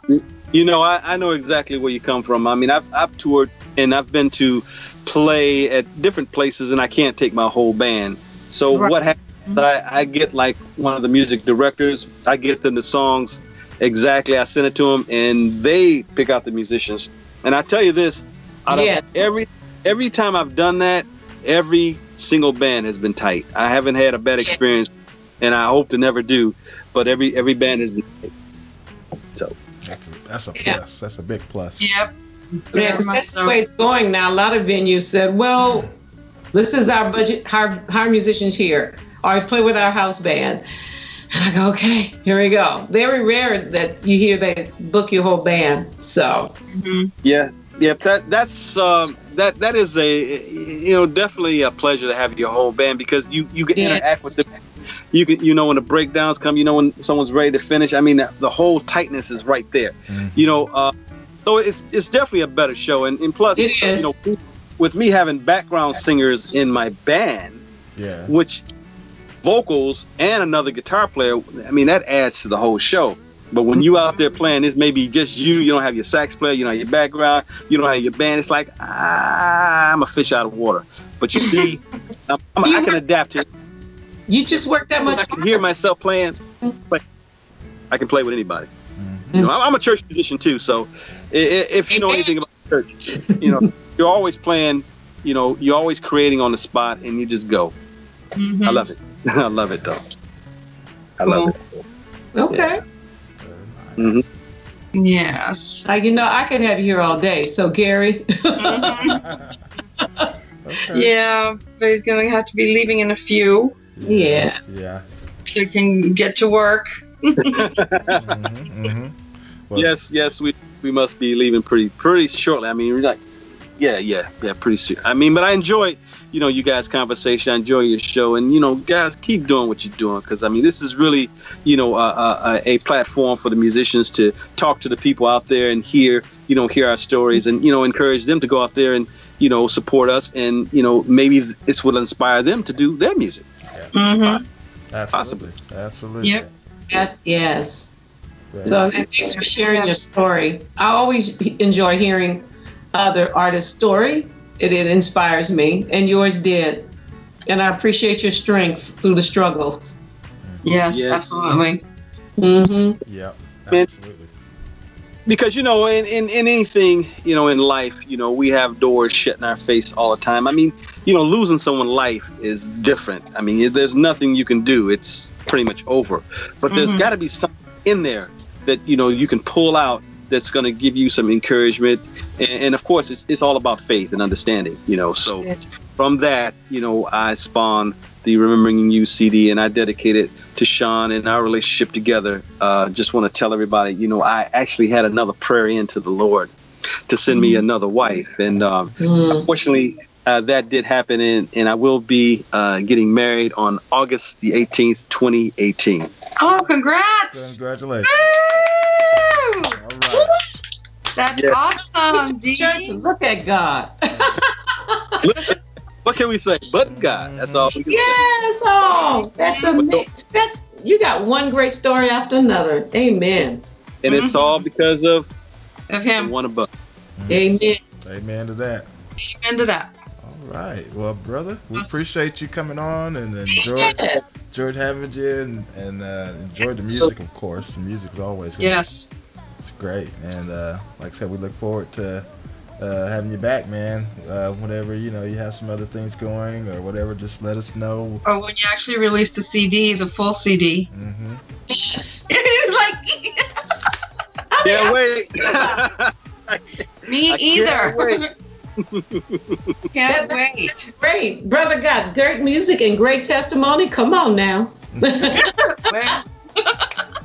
You know, I know exactly where you come from. I mean, I've toured and I've been to play at different places, and I can't take my whole band. So what happens? I get like one of the music directors. I get them the songs exactly. I send it to them, and they pick out the musicians. And I tell you this: every time I've done that, every single band has been tight. I haven't had a bad experience, and I hope to never do. But every band has been tight. So that's a plus. That's a big plus. Yep. Yeah, because that's the way it's going now. A lot of venues said, "Well, this is our budget. Hire musicians here, or play with our house band." And I go, "Okay, here we go." Very rare that you hear they book your whole band. So yeah, Yep, that is definitely a pleasure to have your whole band, because you can interact with them. You know when the breakdowns come, you know when someone's ready to finish. I mean, the whole tightness is right there. So it's definitely a better show, and plus, with me having background singers in my band, which vocals and another guitar player, I mean, that adds to the whole show. But when you out there playing, it's maybe just you don't have your sax player, you don't have your background, you don't have your band. It's like, I'm a fish out of water. But you see, I can adapt to it. You just work that much. I can hear myself playing, but I can play with anybody. I'm a church musician too, so if you know anything about church, you're always playing, you're always creating on the spot, and you just go. I love it. I love it, though. I love it. Okay. Yes. I could have you here all day. So, Gary. Yeah, but he's going to have to be leaving in a few. Yeah. So you can get to work. Well, yes, we must be leaving pretty shortly. I mean, we're like, pretty soon. I mean, but I enjoyed, you guys' conversation. I enjoy your show, and guys, keep doing what you're doing, because I mean, this is really, a platform for the musicians to talk to the people out there and hear our stories, and encourage them to go out there and support us, and maybe this will inspire them to do their music. Absolutely. Yep. Yes. So thanks for sharing your story. I always enjoy hearing other artists' story. It inspires me, and yours did. And I appreciate your strength through the struggles. Yes, absolutely. Yeah, absolutely. Because in anything, in life, we have doors shut in our face all the time. I mean, losing someone's life is different. I mean, there's nothing you can do. It's pretty much over. But there's got to be something in there that you can pull out that's going to give you some encouragement, and of course it's all about faith and understanding. So from that, I spawned the Remembering You CD, and I dedicate it to Sean and our relationship together. Just want to tell everybody, I actually had another prayer into the Lord to send me another wife, and unfortunately that did happen, and I will be getting married on August the 18th, 2018. Oh, congrats! Congratulations! Woo! All right. That's awesome, Dee. Look at God. What can we say? But God. That's all we can say. Oh, that's amazing. You got one great story after another. Amen. And it's all because of him. The one above. Amen. Amen to that. Amen to that. All right. Well, brother, we appreciate you coming on, and enjoyed having you, and enjoyed the music, of course. The music's always good. Yes. It's great. And like I said, we look forward to having you back, man. Whenever you have some other things going or whatever, just let us know. Or when you actually release the CD, the full CD. Yes. Can't wait. Me either. Can't wait. That's great. Brother got great music and great testimony. Come on now.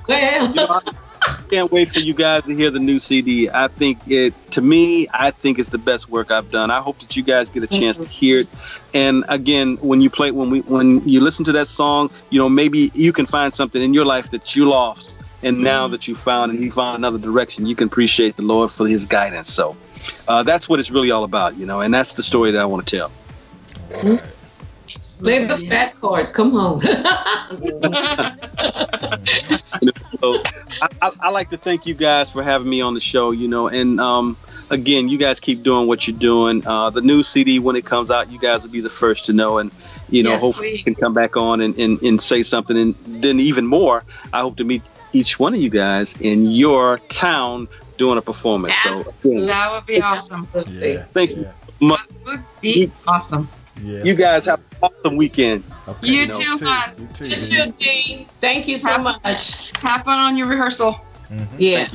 Well. I can't wait for you guys to hear the new CD. I think it's the best work I've done. I hope that you guys get a chance to hear it. And again, when you listen to that song, maybe you can find something in your life that you lost, and now that you found another direction, you can appreciate the Lord for His guidance. So that's what it's really all about, and that's the story that I want to tell. All right. Play the fat chords. Come on. So I like to thank you guys for having me on the show, and again, you guys keep doing what you're doing. The new CD, when it comes out, you guys will be the first to know, and hopefully you can come back on and say something. And then even more, I hope to meet each one of you guys in your town doing a performance. So again, that would be awesome. Yeah. Thank you much. That would be awesome. Yes. You guys have an awesome weekend. Okay. You too, hon. You too, Dee. Thank you so much. Have fun on your rehearsal. Yeah.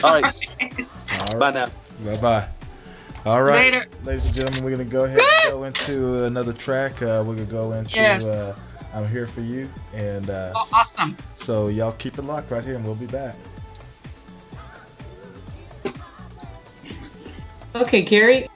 All right. All right. Bye now. Bye-bye. All right. Later. Ladies and gentlemen, we're going to go ahead and go into another track. We're going to go into I'm Here For You. And awesome. So y'all keep it locked right here, and we'll be back. Okay, Gary.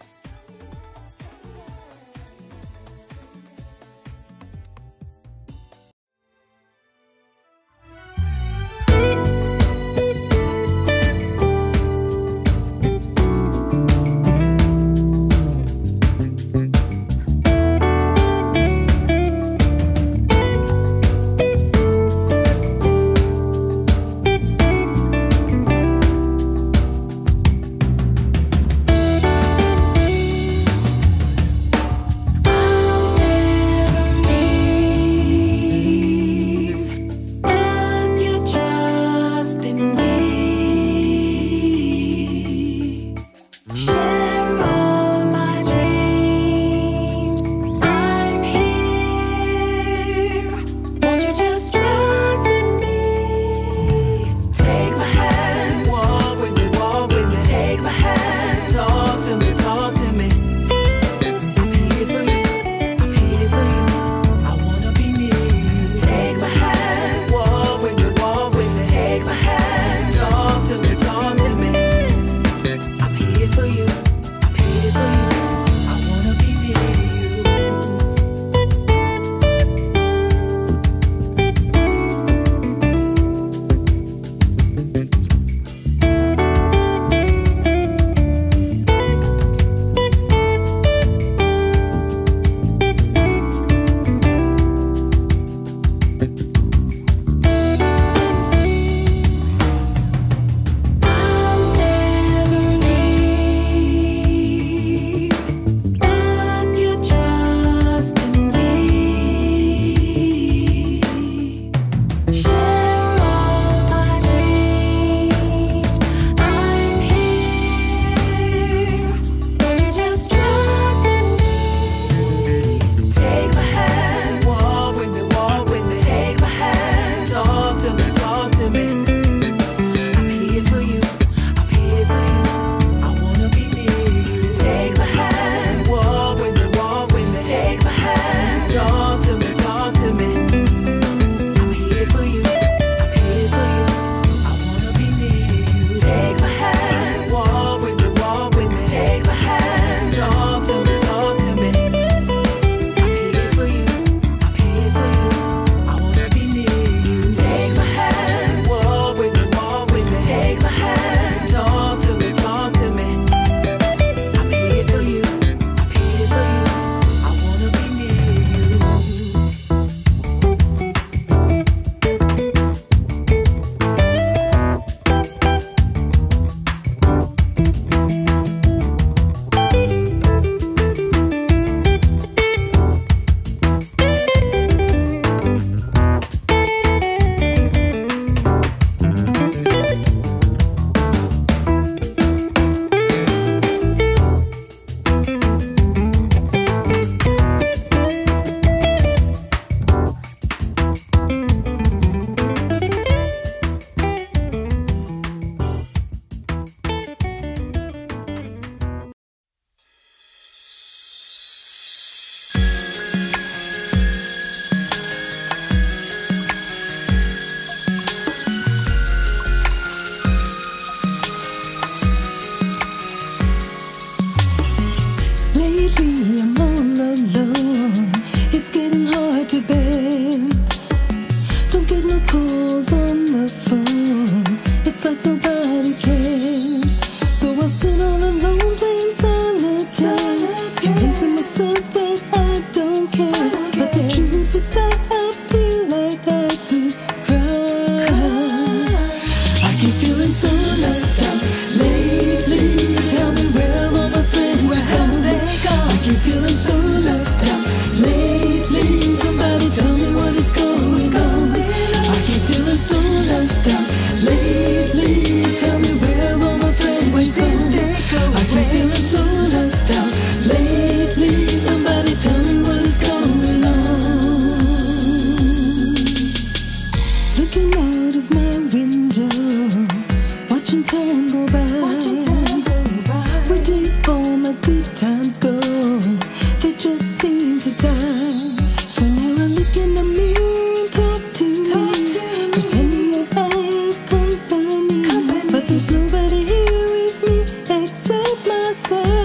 There's nobody here with me except myself.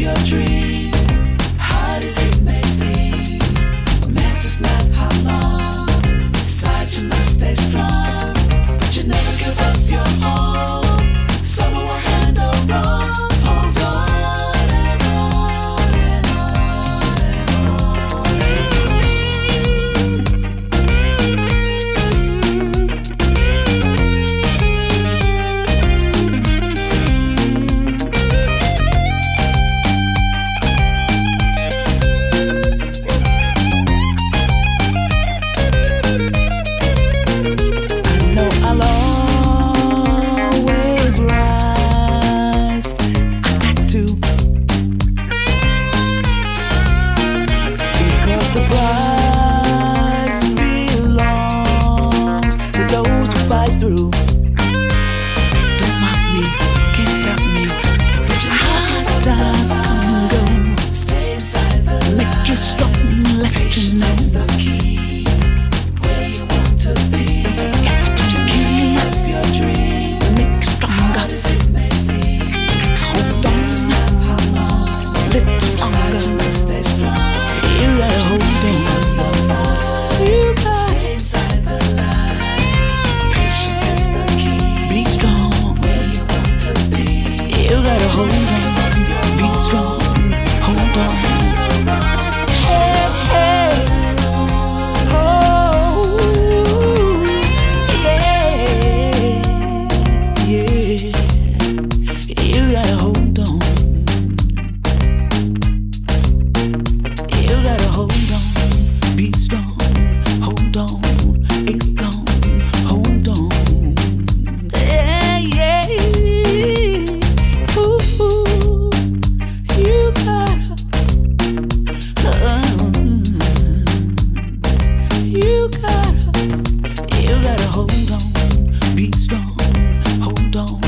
Your hold on, be strong, hold on. Hey, hey, oh, yeah, yeah, you gotta hold on. You gotta hold on, be strong, hold on, it's gone, hold on. Yeah, yeah, ooh, you gotta, you gotta hold on, be strong, hold on,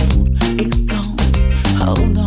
it's gone, hold on.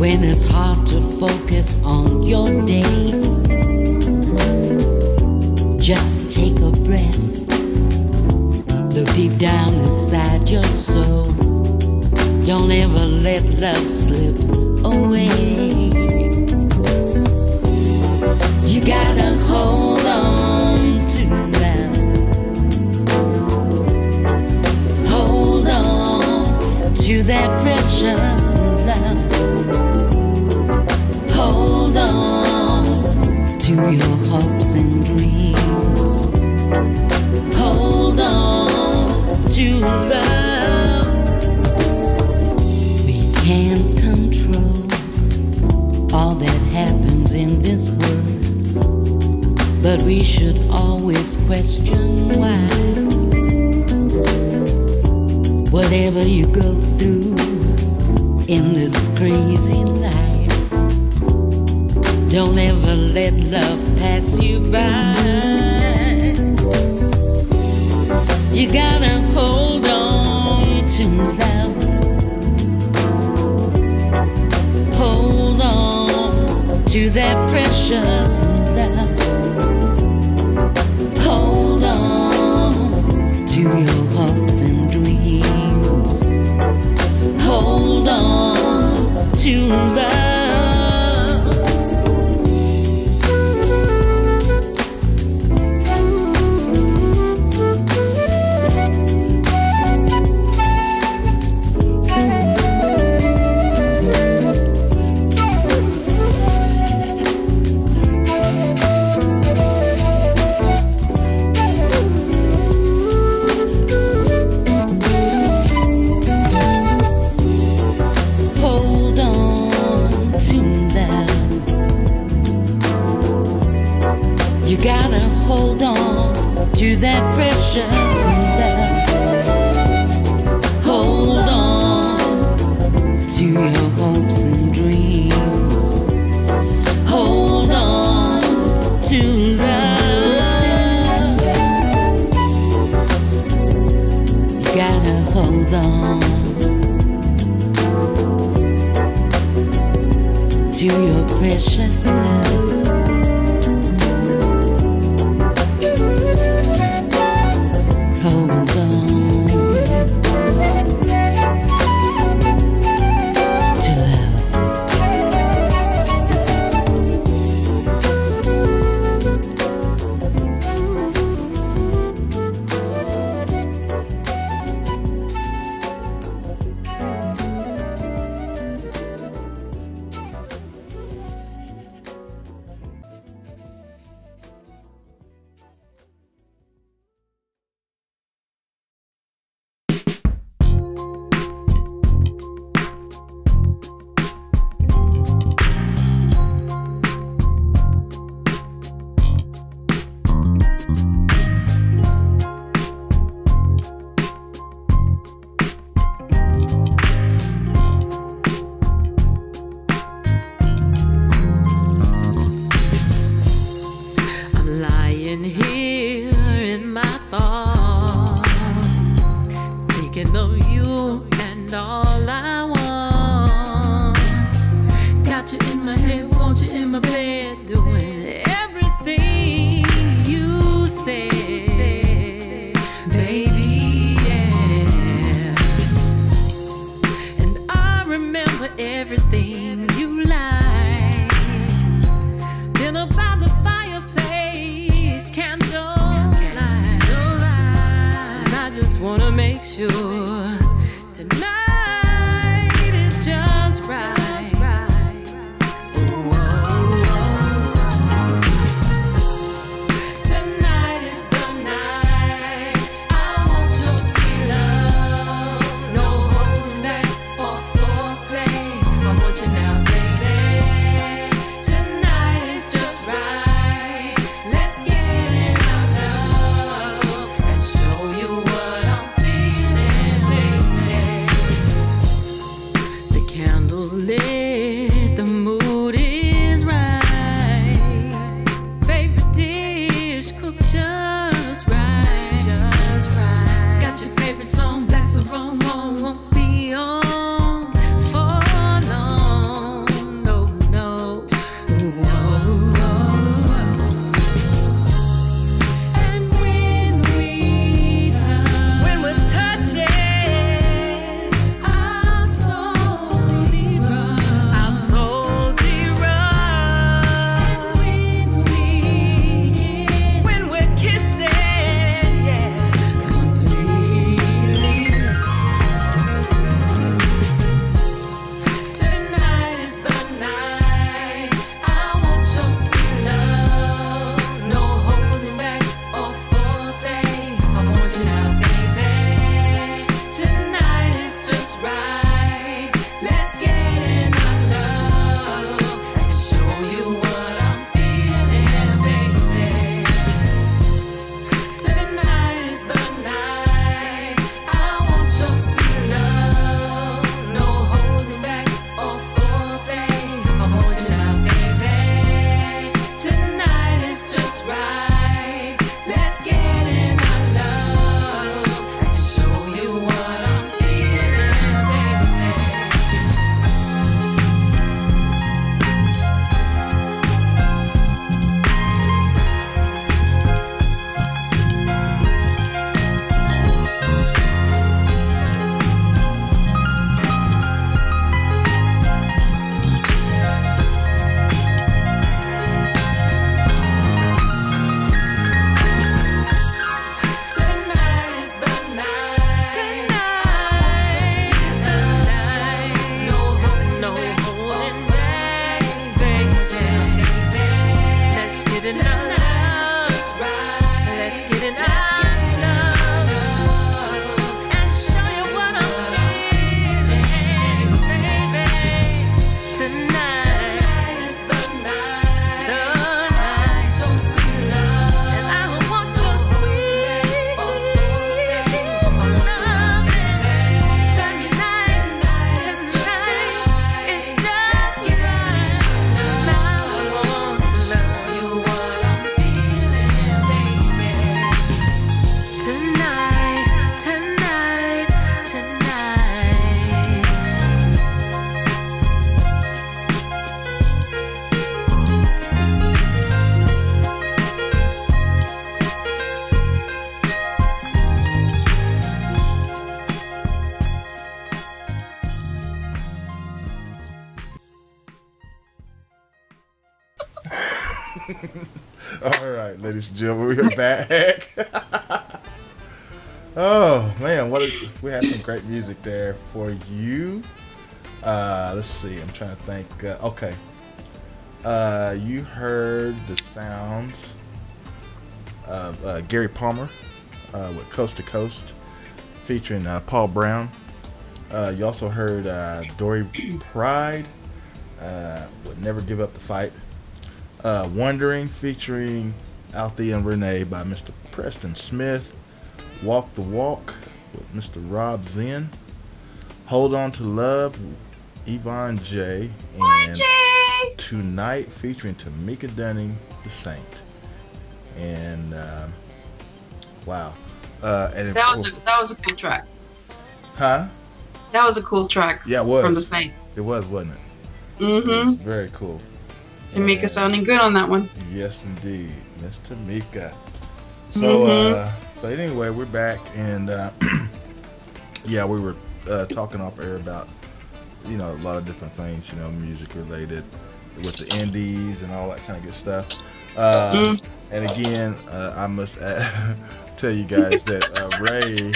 when it's hard to focus on your day. Just take a breath, look deep down inside your soul. Don't ever let love slip away. You gotta hold on to love. Hold on to that precious love. Hold on to your hopes and dreams. Hold on to love. We can't control all that happens in this world, but we should always question why. Whatever you go through in this crazy life, don't ever let love pass you by. You gotta hold on to love. Hold on to that precious love. Hold on to your hopes and dreams. Hold on to love. Hold on to that precious love. Hold on to your hopes and dreams. Hold on to love. You gotta hold on to your precious love. Won't be on for long. All right, ladies and gentlemen, we are back. Oh man, we had some great music there for you. Let's see, I'm trying to think. Okay, you heard the sounds of Gary Palmer with Coast to Coast, featuring Paul Brown. You also heard Dory Pride with Never Give Up the Fight. Wondering, featuring Althea and Renee by Mr. Preston Smith. Walk the Walk with Mr. Rob Zen. Hold On to Love, Yvonne J. And Tonight, featuring Tamika Dunning, The Saint. And wow, and that was a cool track. Huh? That was a cool track. Yeah, it was. From The Saint. It was, wasn't it? Mm-hmm. It was very cool. Tamika sounding good on that one. Yes, indeed, Miss Tamika. So, but anyway, we're back, and yeah, we were talking off air about, you know, a lot of different things, you know, music related, with the indies and all that kind of good stuff. And again, I must tell you guys that Ray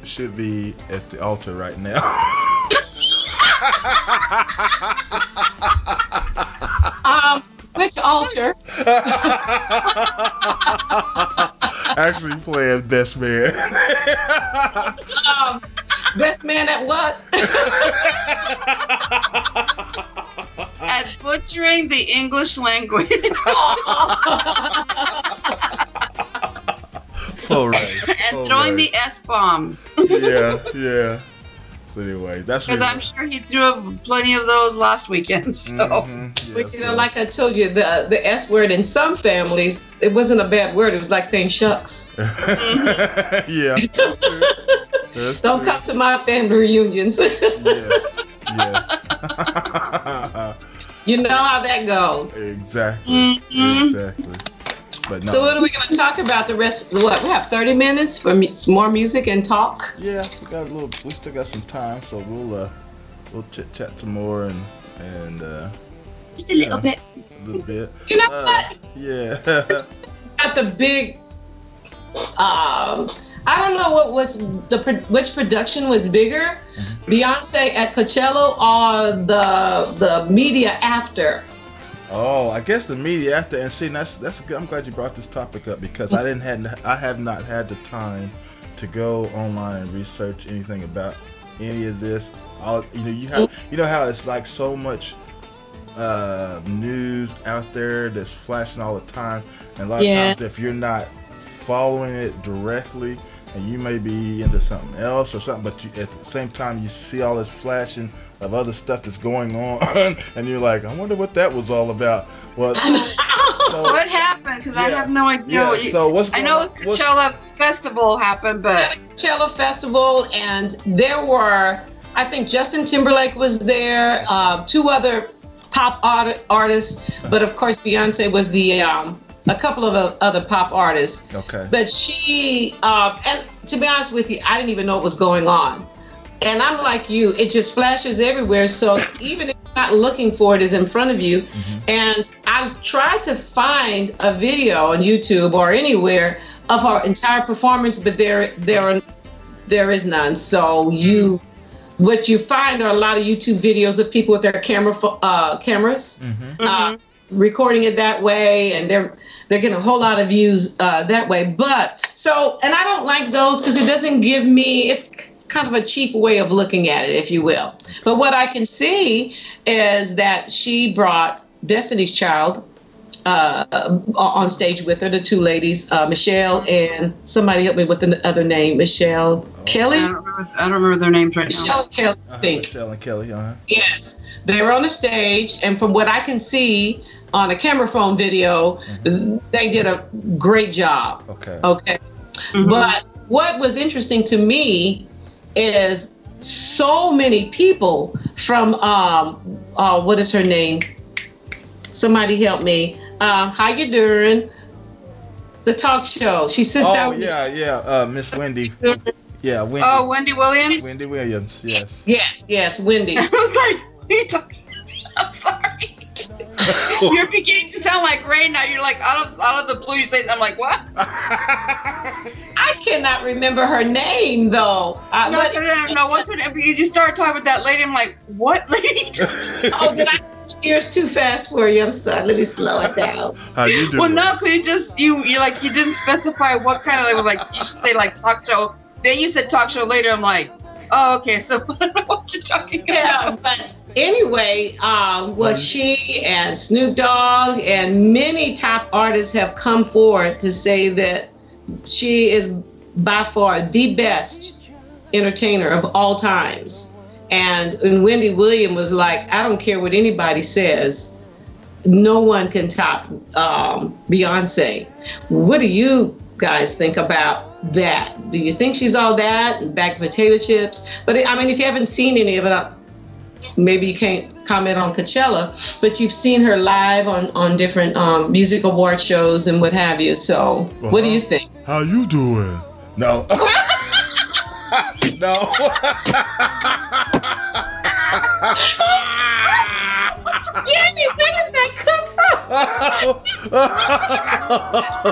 should be at the altar right now. Which altar? Actually playing best man. Best man at what? At butchering the English language. Poor Ray. And throwing the S-bombs. Yeah. So anyway, that's because I'm sure he threw plenty of those last weekend. So, like I told you, the S word in some families, it wasn't a bad word. It was like saying shucks. Yeah. Don't come to my family reunions. Yes. You know how that goes. Exactly. Exactly. But no. So what are we going to talk about the rest? What, we have 30 minutes for some more music and talk? Yeah, we still got some time, so we'll chit chat some more and just a little bit. A little bit. You know what? Yeah. At the big I don't know which production was bigger, Beyonce at Coachella or the media after. Oh, I guess the media after, and see, that's good. I'm glad you brought this topic up because I have not had the time to go online and research anything about any of this. You know how it's like so much news out there that's flashing all the time, and a lot of times if you're not following it directly, and you may be into something else or something, but at the same time you see all this flashing of other stuff that's going on, and you're like, I wonder what that was all about. Well, so, what happened? Because I have no idea. Yeah, so what's I know Coachella Festival happened, but Coachella Festival, and there were, I think Justin Timberlake was there, 2 other pop artists, but of course Beyonce was a couple of other pop artists. Okay. But she, and to be honest with you, I didn't even know what was going on. And I'm like you, it just flashes everywhere. So even if you're not looking for it, it's in front of you. And I tried to find a video on YouTube or anywhere of her entire performance, but there is none. So what you find are a lot of YouTube videos of people with their cameras. Recording it that way, and they're getting a whole lot of views that way. But and I don't like those because it doesn't give me, it's kind of a cheap way of looking at it, if you will. But what I can see is that she brought Destiny's Child on stage with her, the 2 ladies, Michelle and somebody help me with the other name, Michelle Kelly. I don't remember their names right now. Michelle Kelly, I think. Michelle and Kelly, Yes, they were on the stage, and from what I can see on a camera phone video, they did a great job. Okay. But what was interesting to me is so many people from what is her name? Somebody help me. How you doing? The talk show. She sits down. Miss Wendy. Yeah, Wendy. Oh, Wendy Williams. Wendy Williams. Yes. Yes, Wendy. I was like, what are you talking about? I'm sorry. You're beginning to sound like brain now. You're like out of the blue. You say, I'm like, what? I cannot remember her name though. No. Once you just started talking about that lady, I'm like, what lady? Oh, did I? Ears too fast for you. I'm sorry. Let me slow it down. How you doing? Well, no, because you didn't specify what kind of, it was like, you say like talk show. Then you said talk show later. I'm like, oh, okay. So I don't know what you're talking about. But anyway, she and Snoop Dogg and many top artists have come forward to say that she is by far the best entertainer of all times. And Wendy Williams was like, I don't care what anybody says, no one can top Beyonce. What do you guys think about that? Do you think she's all that? Bag of potato chips? But I mean, if you haven't seen any of it, maybe you can't comment on Coachella, but you've seen her live on different music award shows and what have you. So what do you think? How you doing? No. No. Yanni, where did that come from?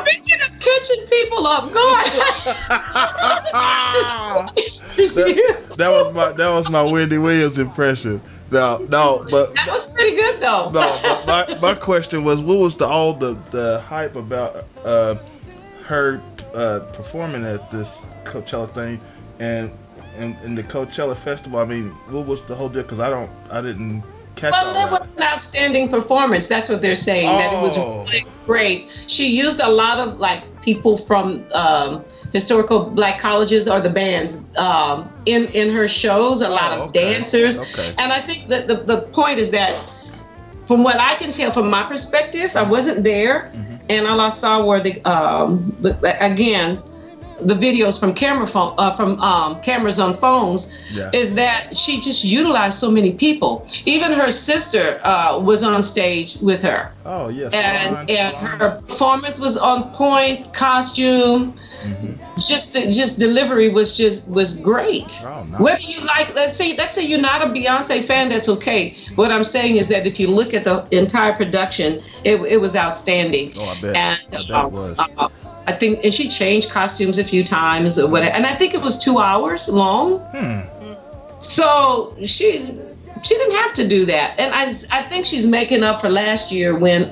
Speaking of catching people off guard. that was my Wendy Williams impression. No, but that was pretty good though. No, but my question was, what was all the hype about her performing at this Coachella thing and the Coachella festival? I mean, what was the whole deal? Because I didn't catch all that. Well, that was an outstanding performance. That's what they're saying. That it was really great. She used a lot of like people from historical black colleges or the bands in her shows. A lot of dancers. Okay. And I think that the point is that, from what I can tell from my perspective, I wasn't there, and all I saw were the videos from cameras on phones, is that she just utilized so many people. Even her sister was on stage with her. Oh yes. And her performance was on point. Costume, just delivery was great. Oh, nice. Whether you like, let's say you're not a Beyonce fan, that's okay. What I'm saying is that if you look at the entire production, it was outstanding. Oh, I bet. And, I bet it was. I think, and she changed costumes a few times or whatever, and I think it was 2 hours long. So she didn't have to do that, and I think she's making up for last year when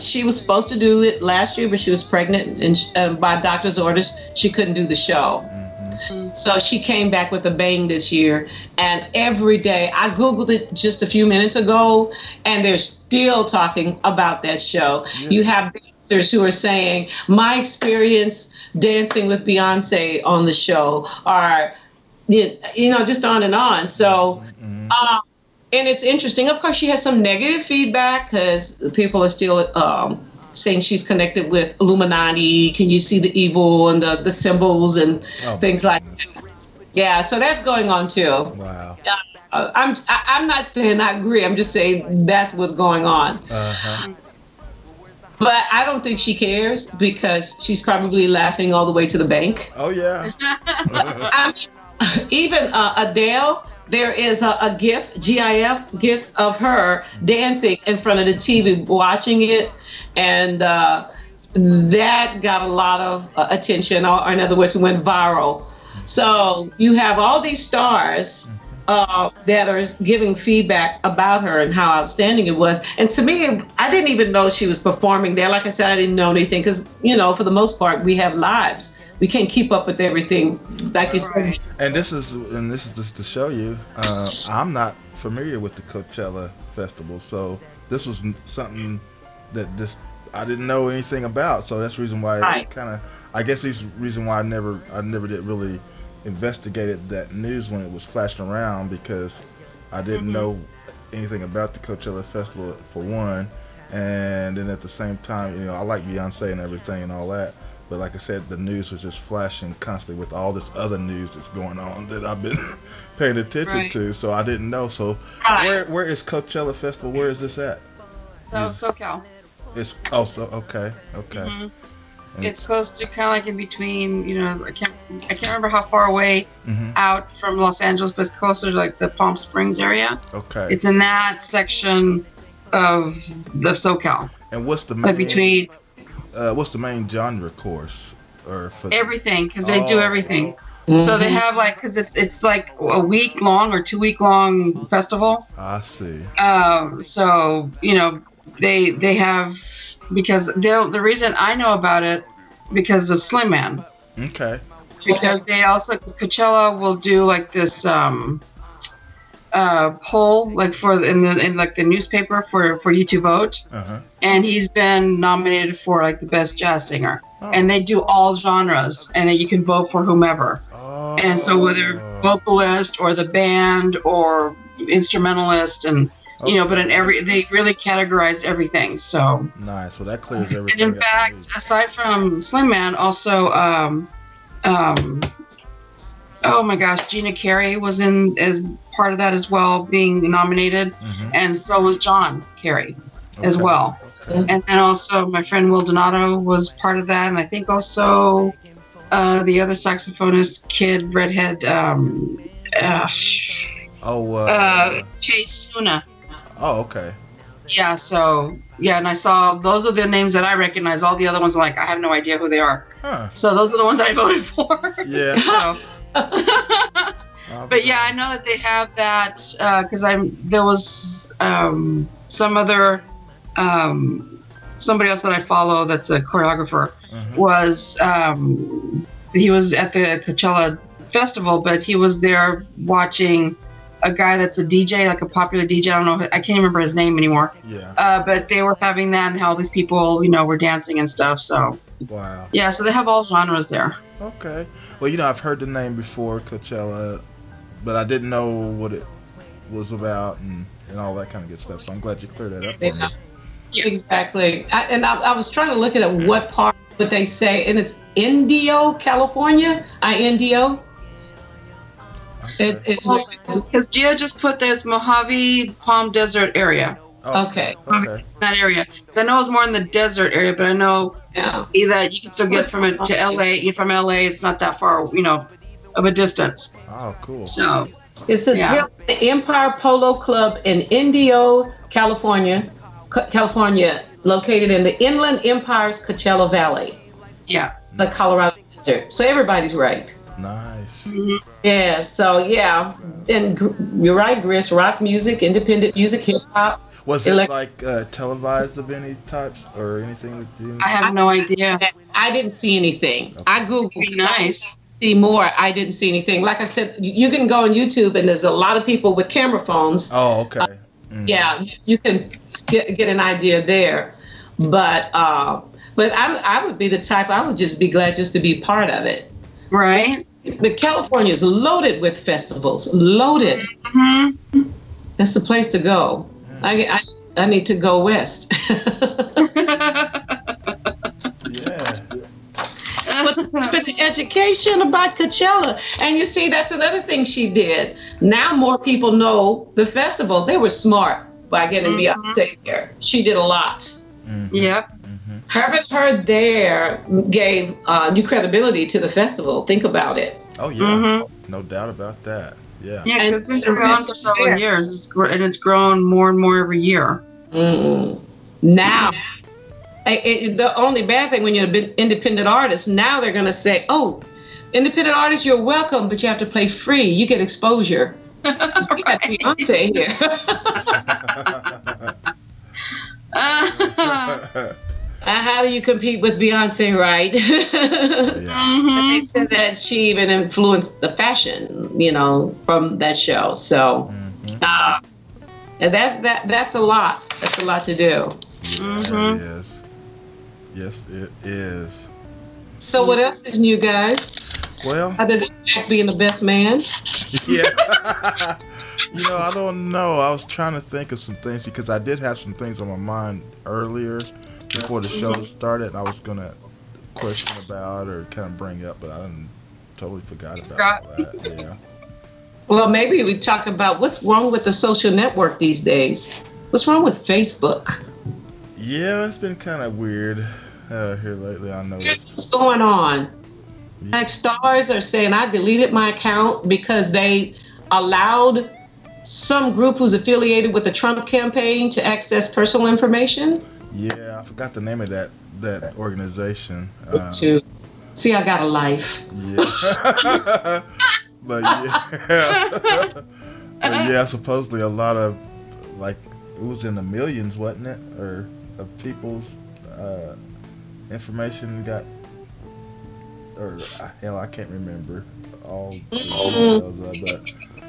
she was supposed to do it last year, but she was pregnant, and by doctor's orders she couldn't do the show. So she came back with a bang this year, and every day, I Googled it just a few minutes ago, and they're still talking about that show. You have who are saying, my experience dancing with Beyonce on the show, or just on and on. So and it's interesting, of course she has some negative feedback because people are still saying she's connected with Illuminati. Can you see the evil and the symbols and things like that? Yeah, so that's going on too. Wow. I'm not saying I agree, I'm just saying that's what's going on. But I don't think she cares because she's probably laughing all the way to the bank. Oh, yeah. Even Adele, there is a GIF of her dancing in front of the TV, watching it. And that got a lot of attention, or in other words, it went viral. So you have all these stars that are giving feedback about her and how outstanding it was. And to me, I didn't even know she was performing there. Like I said, I didn't know anything because, for the most part, we have lives. We can't keep up with everything, like you said. And this is just to show you, I'm not familiar with the Coachella Festival, so this was something that I didn't know anything about. So that's the reason why I guess this reason why I never did really investigated that news when it was flashing around, because I didn't know anything about the Coachella Festival, for one, and then at the same time, I like Beyonce and everything and all that, but like I said, the news was just flashing constantly with all this other news that's going on that I've been paying attention to, so I didn't know. So where is Coachella Festival? Where is this at? SoCal. Okay. It's close to kind of like in between, I can't remember how far away out from Los Angeles, but it's closer to like the Palm Springs area. Okay. It's in that section the SoCal. And what's the main, between what's the main genre course or for everything? Because they do everything. So they have like, because it's like a week long or 2 week long festival. I see. So you know they have, because the reason I know about it because of Slim Man. Okay. Because they also, Coachella will do like this poll like in like the newspaper for you to vote, and he's been nominated for like the best jazz singer, and they do all genres, and then you can vote for whomever. And so whether vocalist or the band or instrumentalist, and you know, but in they really categorize everything. So nice. Well, that clears everything. And in fact, aside from Slim Man, also oh my gosh, Gina Carey was in as part of that as well, being nominated, and so was John Carey as well. And then also my friend Will Donato was part of that, and I think also the other saxophonist, kid, redhead, Chase Suna. Oh, okay. Yeah, so yeah, and I saw those are the names that I recognize. All the other ones, like, I have no idea who they are. So those are the ones that I voted for. Yeah. So. But yeah, I know that they have that because there was some other somebody else that I follow that's a choreographer was he was at the Coachella festival, but he was there watching a guy that's a DJ, like a popular DJ. I don't know, I can't remember his name anymore. Yeah. But they were having that, and all these people, you know, were dancing and stuff. So. Wow. Yeah, so they have all genres there. Okay. Well, you know, I've heard the name before, Coachella, but I didn't know what it was about and all that kind of good stuff. So I'm glad you cleared that up for me. Yeah, exactly. I was trying to look at what part would they say, and it's Indio, California. Indio. It's because Gia just put this Mojave Palm Desert area. Oh, okay. That area. I know it's more in the desert area, but I know that you can still get from it to LA. From LA, it's not that far, you know, of a distance. Oh, cool. So it's the Empire Polo Club in Indio, California, located in the Inland Empire's Coachella Valley. Yeah. The Colorado Desert. So everybody's right. Nice. Yeah, so yeah, and you're right, Gris. Rock music, independent music, hip hop. Was it like televised of any types or anything that you? I have no idea. I didn't see anything. Okay. I googled. Nice. See more. I didn't see anything. Like I said, you can go on YouTube, and there's a lot of people with camera phones. Oh, okay. Yeah, you can get an idea there, but I would be the type. I would just be glad just to be part of it. Right. But California is loaded with festivals. Loaded. That's the place to go. I need to go west. But for the education about Coachella, and you see, that's another thing she did. Now more people know the festival. They were smart by getting Beyonce there. She did a lot. Yep. Having her there gave new credibility to the festival. Think about it. Oh yeah, no doubt about that. Yeah. Yeah, because it's been around for several years, and it's grown more and more every year. Now, the only bad thing when you're an independent artist, now they're going to say, "Oh, independent artist, you're welcome, but you have to play free. You get exposure." We got Beyonce here. How do you compete with Beyonce, right? But they said that she even influenced the fashion, you know, from that show. So, and that's a lot. That's a lot to do. Yeah, it is. Yes, it is. So, what else is new, guys? Well, other than Jack being the best man. Yeah. You know, I don't know. I was trying to think of some things because I did have some things on my mind earlier before the show started, and I was gonna question about or kind of bring up, but I totally forgot about that. Yeah. Well, maybe we talk about what's wrong with the social network these days. What's wrong with Facebook? Yeah, it's been kind of weird here lately. I noticed. What's going on? Like stars are saying, I deleted my account because they allowed some group who's affiliated with the Trump campaign to access personal information. Yeah, I forgot the name of that organization. See, I got a life. Yeah. But yeah, supposedly a lot of, like, it was in the millions, wasn't it? Or of people's information got, or hell, I can't remember all the details of that.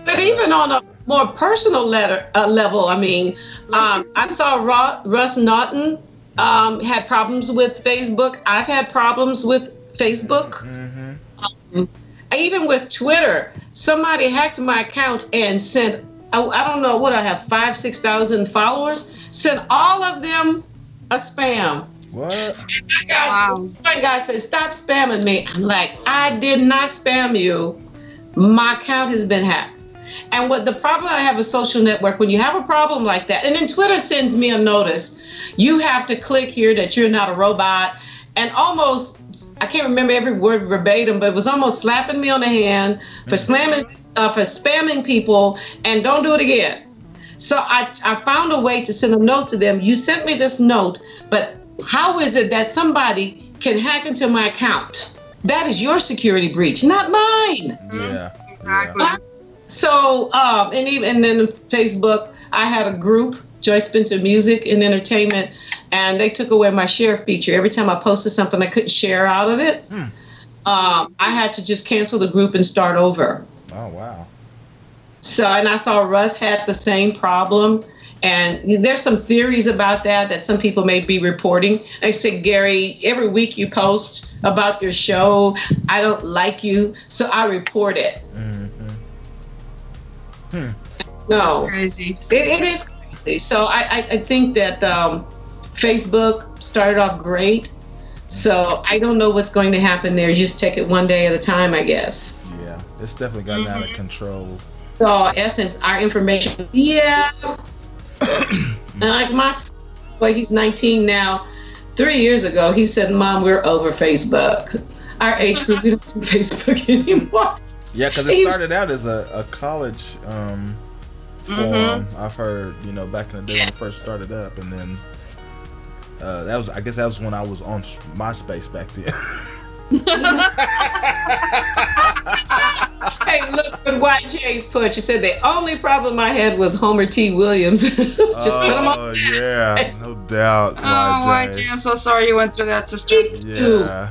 But even on a more personal level, I mean, I saw Russ Naughton had problems with Facebook. I've had problems with Facebook. Even with Twitter, somebody hacked my account and sent, I don't know what I have, 6,000 followers, sent all of them a spam. What? And one guy said, stop spamming me. I'm like, I did not spam you. My account has been hacked. And what the problem I have with social network, when you have a problem like that, and then Twitter sends me a notice, you have to click here that you're not a robot, and almost, I can't remember every word verbatim, but it was almost slapping me on the hand for spamming people, and don't do it again. So I found a way to send a note to them. You sent me this note, but how is it that somebody can hack into my account? That is your security breach, not mine. Yeah. Exactly. So, and then Facebook, I had a group, Joyce Spencer Music and Entertainment, and they took away my share feature. Every time I posted something, I couldn't share out of it. I had to just cancel the group and start over. Oh, wow. So, and I saw Russ had the same problem. And there's some theories about that some people may be reporting. They say, Gary, every week you post about your show. I don't like you, so I report it. No. Crazy. It is crazy. So I think that Facebook started off great. So I don't know what's going to happen there. Just take it one day at a time, I guess. Yeah, it's definitely gotten out of control. So in essence, our information, like my boy, he's 19 now. 3 years ago, he said, Mom, we're over Facebook. Our age group, we don't do Facebook anymore. Yeah, because it started out as a college forum. I've heard, back in the day when it first started up, and then I guess that was when I was on MySpace back then. Hey, look what YJ put. You said the only problem I had was Homer T. Williams. Just put him on. Yeah, no doubt. YJ, I'm so sorry you went through that, sister. Yeah.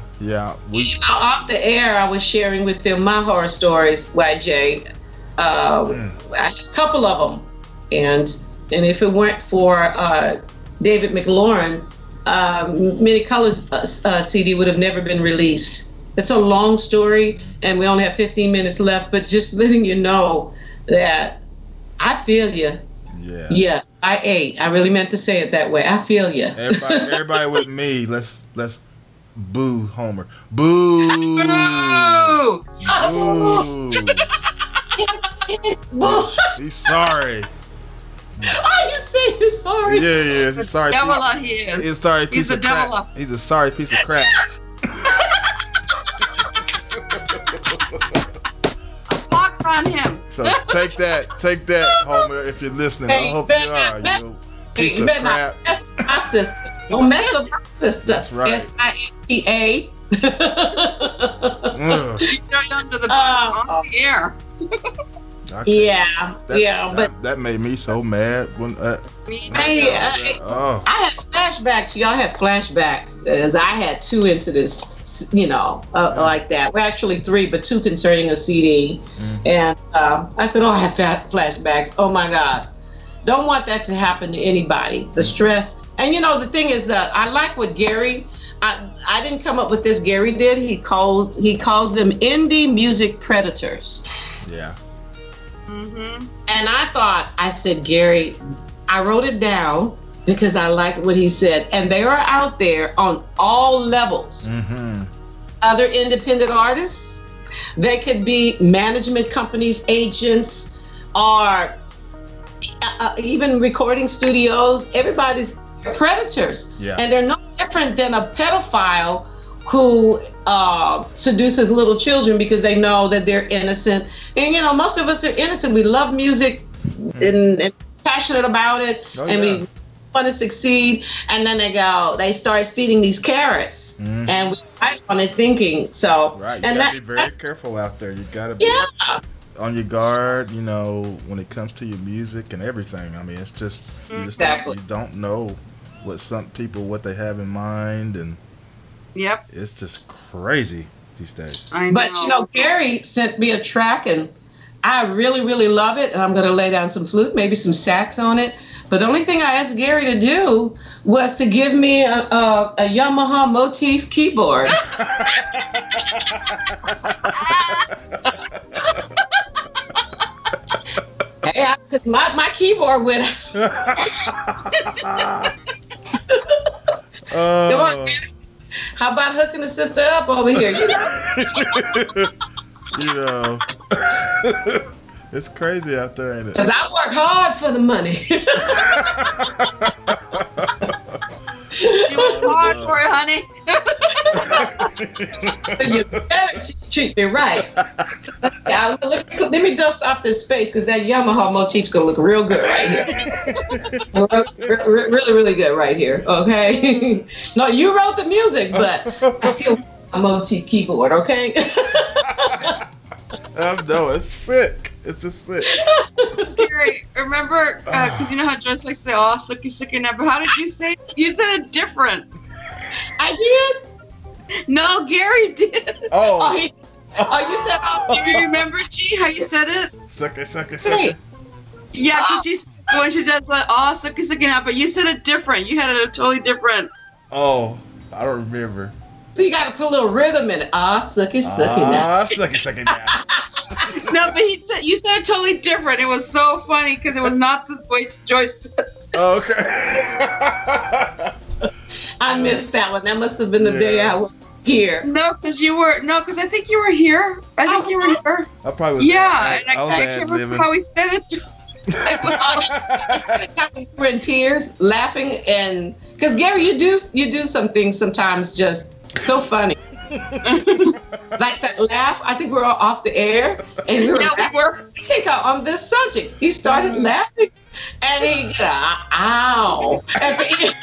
Off the air, I was sharing with them my horror stories, YJ. I had a couple of them, and if it weren't for David McLaurin, Many Colors CD would have never been released. It's a long story, and we only have 15 minutes left, but just letting you know that I feel you. Yeah, I ate. I really meant to say it that way. I feel you. Everybody with me, let's boo Homer. Boo! Boo! He's sorry. Oh, you say you're sorry? Yeah, he's sorry. Devil he is. He's a sorry piece of crap. He's a sorry piece of crap. On him. So take that, Homer, if you're listening. I hope you are. You piece of crap. Don't mess with my sister. That's right. SISTA. You're under the bus on the air. But that made me so mad when. I had flashbacks. Y'all had flashbacks, as I had 2 incidents. Like that. Well, actually 3, but 2 concerning a CD. And I said, I have flashbacks. Oh my God. Don't want that to happen to anybody. The stress. And the thing is that I like what Gary, I didn't come up with this, Gary did. He calls them indie music predators. Yeah. And I said, Gary, I wrote it down because I liked what he said. And they are out there on all levels. Other independent artists, they could be management companies, agents, or even recording studios. Everybody's predators. Yeah. And they're no different than a pedophile who seduces little children because they know that they're innocent. And most of us are innocent. We love music. and passionate about it, and we want to succeed. And then they start feeding these carrots, and we fight on it thinking so. Right, you gotta be very careful out there. You gotta be on your guard, you know, when it comes to your music and everything. I mean, it's just you don't know what some people what they have in mind, and it's just crazy these days. But you know, Gary sent me a track, and I really, really love it, and I'm going to lay down some flute, maybe some sax on it. But the only thing I asked Gary to do was to give me a Yamaha motif keyboard. Hey, because my keyboard went Come on, Gary. How about hooking the sister up over here? You know, it's crazy out there, ain't it? Because I work hard for the money. You work hard for it, honey. So you better treat me right. Let me dust off this space, because that Yamaha motif's going to look real good right here. Really, really good right here, okay? No, you wrote the music, but I still want a motif keyboard, okay? No, it's sick. It's just sick. Gary, remember, because you know how Joyce likes to say, oh, sucky now, but how did you say it? You said it different. I did? No, Gary did. Oh, you said, do you remember, G, how you said it? Sucky. Yeah, because when she said, oh, sucky now, but you said it different. You had it totally different. Oh, I don't remember. So you got to put a little rhythm in it. Sucky now. Sucky now. No, but you said it totally different. It was so funny because it was not the way Joyce says it. Okay. I missed that one. That must have been the day I was here. No, because I think you were here. I think you were here. I probably was. Yeah, and I can't remember how he said it. We were in tears, laughing, and because Gary, you do some things sometimes just so funny. Like that laugh. I think we were off the air, and we were. I think on this subject, he started laughing, and he ow. At the end.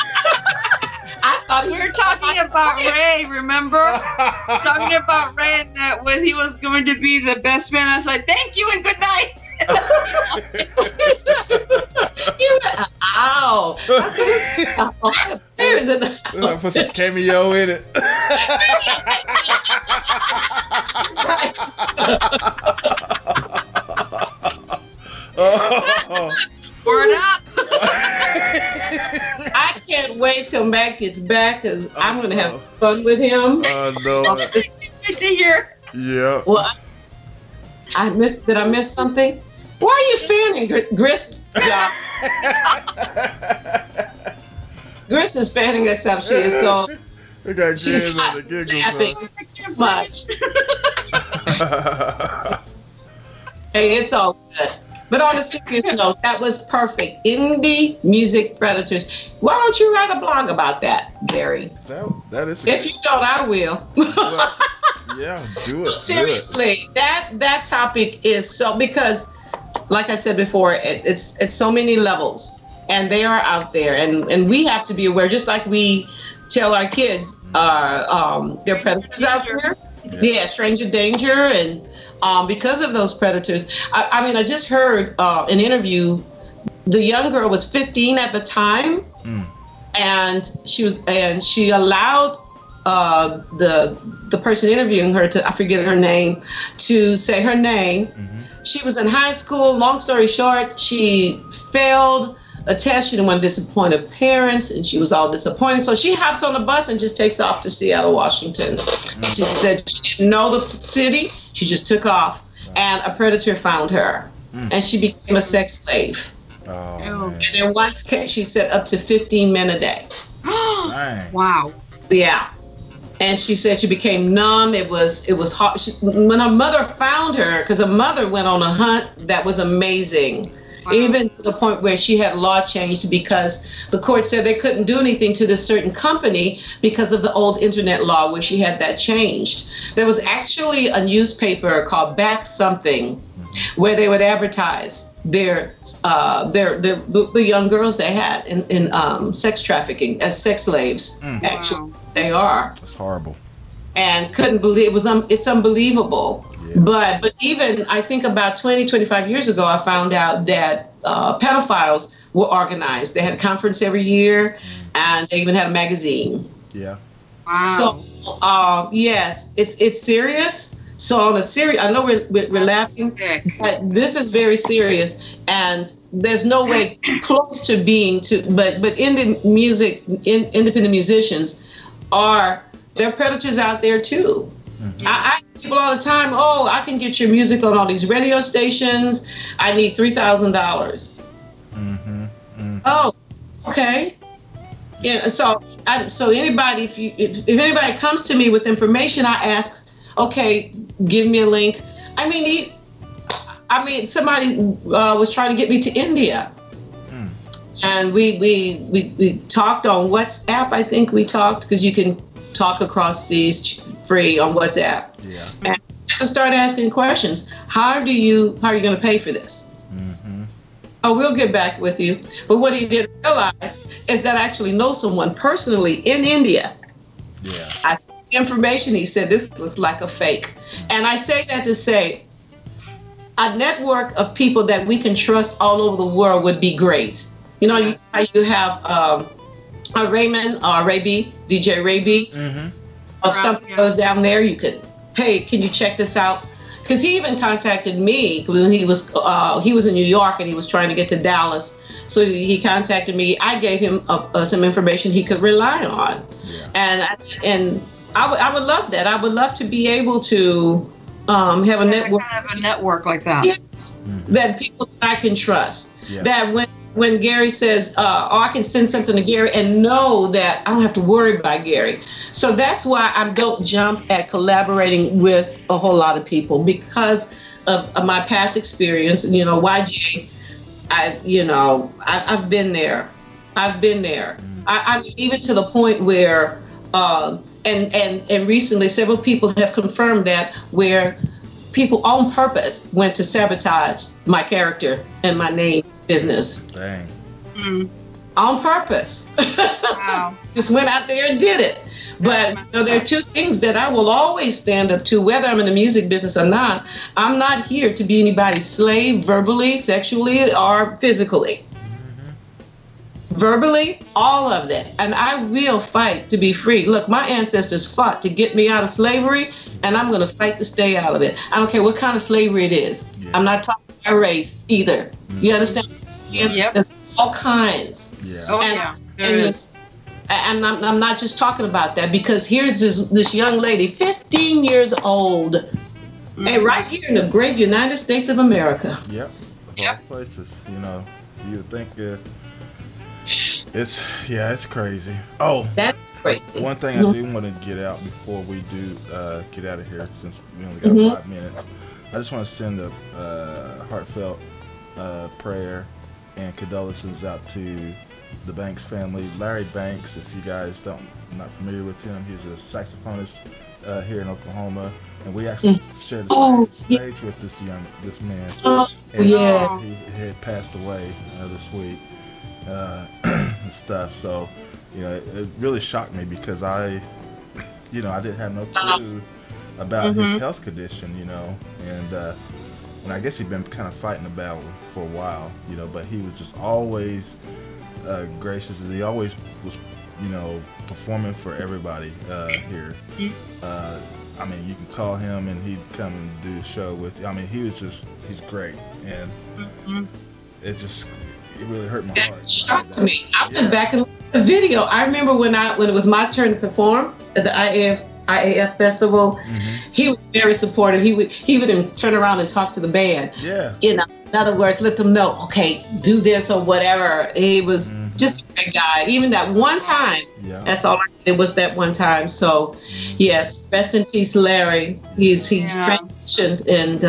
I thought we were talking about Ray, remember? Talking about Ray and that when he was going to be the best man. I was like, thank you and good night. You went, ow. There's an put some cameo in it. Word up. I can't wait till Mac gets back, because I'm going to have some fun with him. No. It's good to hear. Yeah. Well, did I miss something? Why are you fanning Gris? Gris is fanning herself. She is so. She's not laughing much. Hey, it's all good. But on a serious note, that was perfect. Indie Music Predators. Why don't you write a blog about that, Gary? That is. If you don't, I will. Well, yeah, do it. Seriously, that topic is so, because, like I said before, it's so many levels, and they are out there, and we have to be aware. Just like we tell our kids, there are predators out there. Yeah, stranger danger, and. Because of those predators, I just heard an interview. The young girl was 15 at the time, and she allowed the person interviewing her I forget her name, to say her name. Mm-hmm. She was in high school. Long story short, she failed a test. She didn't want to disappoint her parents, and she was all disappointed. So she hops on the bus and just takes off to Seattle, Washington. She said she didn't know the city. She just took off, and a predator found her, and she became a sex slave. And in one case, she said up to 15 men a day. Wow. Yeah. And she said she became numb. It was hard. When her mother found her, because her mother went on a hunt that was amazing. Wow. Even to the point where she had law changed, because the court said they couldn't do anything to this certain company because of the old internet law, where she had that changed. There was actually a newspaper called Back Something where they would advertise the young girls they had in sex trafficking as sex slaves. Actually, they are. That's horrible. And couldn't believe it's unbelievable. Yeah. But even I think about 25 years ago, I found out that pedophiles were organized. They had a conference every year, and they even had a magazine. Yeah. Wow. So yes, it's serious. So on a serious, I know we're laughing, but this is very serious, and there's no way close to being but independent musicians they're predators out there too. I people all the time, oh, I can get your music on all these radio stations. I need $3,000. Oh, okay. Yeah. So anybody, if anybody comes to me with information, I ask, okay, give me a link. I mean, somebody was trying to get me to India, and we talked on WhatsApp. I think we talked because you can talk across seas free on WhatsApp. Yeah. And to start asking questions, how are you going to pay for this? Oh, we'll get back with you. But what he didn't realize is that I actually know someone personally in India. Yeah. I see information. He said, this looks like a fake. And I say that to say a network of people that we can trust all over the world would be great. You know, you have Raymond or DJ Ray B. If something goes down there, you could, hey, can you check this out? Because he even contacted me when he was in New York and he was trying to get to Dallas. So he contacted me. I gave him some information he could rely on, and I would love that. I would love to be able to have a network, kind of a network like that. Yes, that people that I can trust. Yeah. That when Gary says, oh, I can send something to Gary and know that I don't have to worry about Gary. So that's why I don't jump at collaborating with a whole lot of people, because of my past experience. You know, YG, I've been there. I've been there. I even to the point where, and recently several people have confirmed that, where people on purpose went to sabotage my character and my name business. Dang. On purpose. Wow. Just went out there and did it. But so there are two things that I will always stand up to, whether I'm in the music business or not. I'm not here to be anybody's slave, verbally, sexually, or physically. Verbally, all of that. And I will fight to be free. Look, my ancestors fought to get me out of slavery, and I'm going to fight to stay out of it. I don't care what kind of slavery it is. Yeah. I'm not talking about race either. You understand? Yep. There's all kinds. Yeah. Oh, yeah. There is. And I'm not just talking about that, because here's this young lady, 15 years old, and right here in the great United States of America. Yep. Of all places, you know, you would think it's crazy. Oh, that's crazy. One thing I do want to get out before we do get out of here, since we only got 5 minutes, I just want to send a heartfelt prayer and condolences out to the Banks family. Larry Banks, if you guys not familiar with him, he's a saxophonist here in Oklahoma, and we actually shared the stage with this man. He had passed away this week and stuff. So, you know, it really shocked me, because I didn't have no clue about his health condition, you know, and I guess he'd been kind of fighting the battle for a while, you know, but he was just always gracious, and he always was, you know, performing for everybody here. I mean, you can call him and he'd come and do the show with you. I mean, he's great, and it really hurt my heart. It shocked me. I went back and looked at the video. I remember when it was my turn to perform at the IAF festival. He was very supportive. He would even turn around and talk to the band. Yeah. You know, in other words, let them know, okay, do this or whatever. He was just a great guy. Even that one time, that's all I did was that one time. So, yes, rest in peace, Larry. He's transitioned, and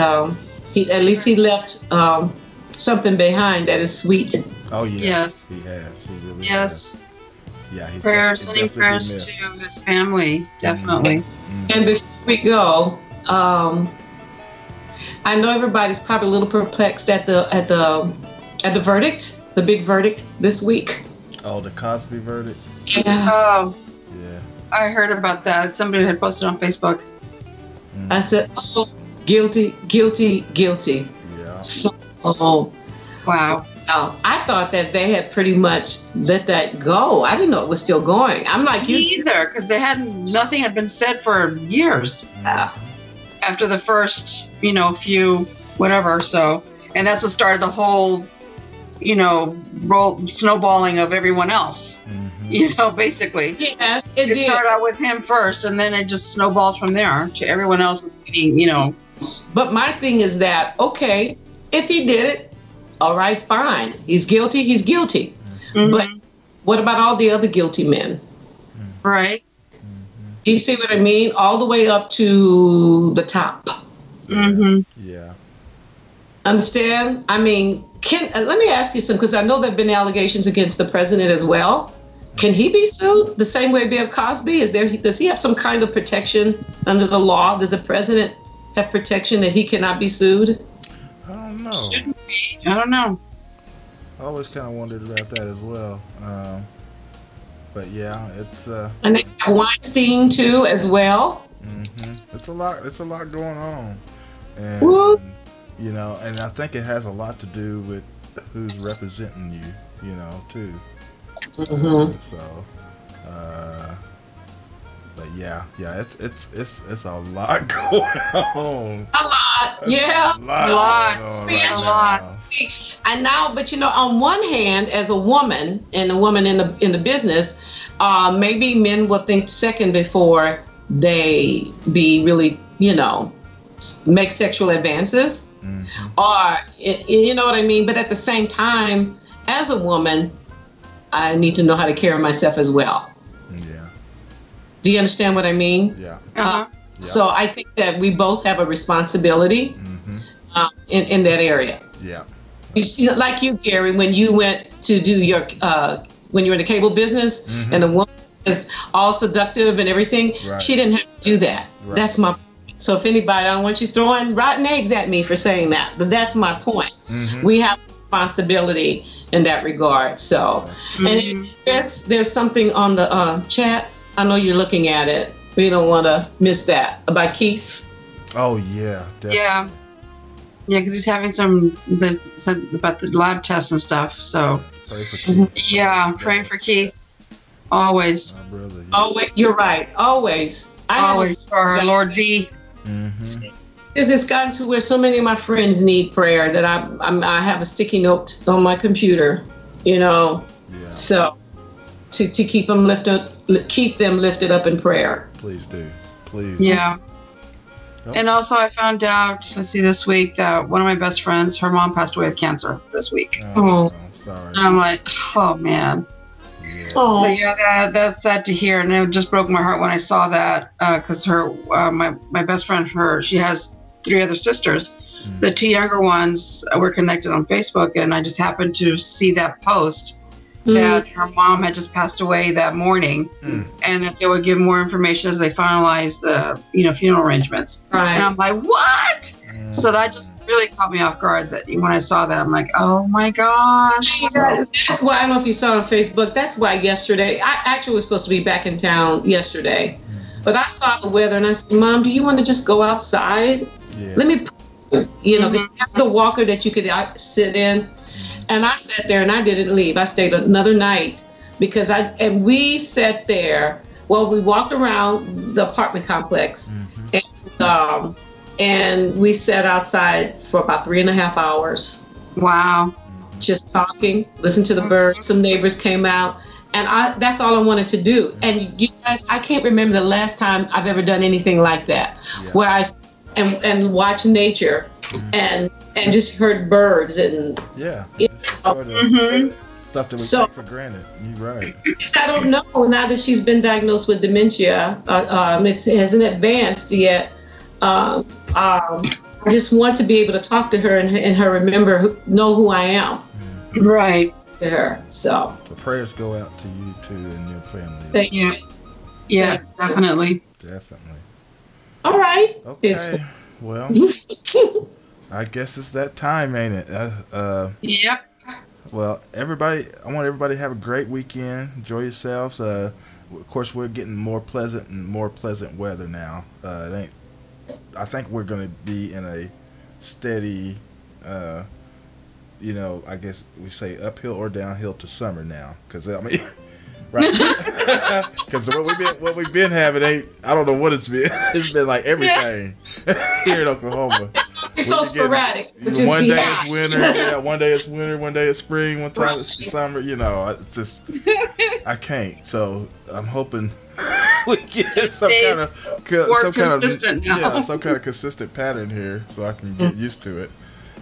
at least he left something behind that is sweet. Oh yeah. Yes. He has. He really has. Yeah. He's sending prayers to his family, definitely. And before we go, I know everybody's probably a little perplexed at the verdict, the big verdict this week. Oh, the Cosby verdict? Yeah. Oh. Yeah. I heard about that. Somebody had posted on Facebook. I said, oh, guilty, guilty, guilty. Yeah. So, wow. I thought that they had pretty much let that go. I didn't know it was still going. I'm like you either, because nothing had been said for years. Yeah. After the first, few whatever. So, and that's what started the whole, snowballing of everyone else. Basically. Yeah, it started out with him first, and then it just snowballs from there to everyone else getting, But my thing is that, okay, if he did it, all right, fine. He's guilty, he's guilty. But what about all the other guilty men? Right. Do you see what I mean? All the way up to the top. Yeah. Understand? I mean, let me ask you something, because I know there have been allegations against the president as well. Can he be sued the same way Bill Cosby? Does he have some kind of protection under the law? Does the president have protection that he cannot be sued? I don't know. I don't know. I always kind of wondered about that as well. But yeah, it's and they have Weinstein too as well. It's a lot. It's a lot going on, and and I think it has a lot to do with who's representing you, too. So, but yeah, it's a lot going on. A lot, yeah, a lot. And now, but on one hand, as a woman and a woman in the business, maybe men will think second before they be really, make sexual advances, or you know what I mean. But at the same time, as a woman, I need to know how to carry myself as well. Yeah. Do you understand what I mean? Yeah. So I think that we both have a responsibility in that area. Yeah. Like you, Gary, when you went to do your, when you were in the cable business and the woman was all seductive and everything, she didn't have to do that. Right. That's my point. So if anybody, I don't want you throwing rotten eggs at me for saying that, but that's my point. We have responsibility in that regard. So, and there's something on the chat. I know you're looking at it. We don't want to miss that about Keith. Oh yeah, definitely. Yeah, because he's having some about the lab tests and stuff. So pray for Keith. Yeah, pray for Keith. Always. My brother. Always, you're right. Always. Always for our Lord B. It's gotten to where so many of my friends need prayer that I have a sticky note on my computer, so to keep them lifted up in prayer. Please do, please. Yeah. And also I found out, this week, that one of my best friends, her mom passed away of cancer this week. Oh, sorry. And I'm like, oh man. Yeah. Oh. So yeah, that's sad to hear, and it just broke my heart when I saw that, because her, my best friend, she has 3 other sisters. The 2 younger ones were connected on Facebook, and I just happened to see that post that her mom had just passed away that morning, and that they would give more information as they finalized the funeral arrangements. Right. And I'm like, what? So that just really caught me off guard. That when I saw that, I'm like, oh my gosh. That's why, I don't know if you saw on Facebook, that's why yesterday, I actually was supposed to be back in town yesterday, but I saw the weather and I said, Mom, do you want to just go outside? Yeah. Let me, because have the walker that you could sit in. And I sat there and I didn't leave. I stayed another night because we sat there. Well, we walked around the apartment complex and we sat outside for about 3.5 hours. Wow. Just talking, listen to the birds. Some neighbors came out, and that's all I wanted to do. And you guys, I can't remember the last time I've ever done anything like that, where I and watch nature and just heard birds and stuff that we take for granted. You're right. I don't know, now that she's been diagnosed with dementia, it hasn't advanced yet. I just want to be able to talk to her and her know who I am. Right. To her. So prayers go out to you too and your family. Thank you. Yeah, definitely. Definitely. All right. Okay. Well, I guess it's that time, ain't it? Yep. Well, everybody, I want everybody to have a great weekend. Enjoy yourselves. Of course, we're getting more pleasant weather now. I think we're going to be in a steady, I guess we say uphill or downhill to summer now. Because, I mean, right? Because what we've been having I don't know what it's been. It's been like everything here in Oklahoma. It's so sporadic. One day it's winter, one day it's winter, one day it's spring, one time it's summer. It's just I can't. So I'm hoping we get some kind of consistent pattern here, so I can get used to it.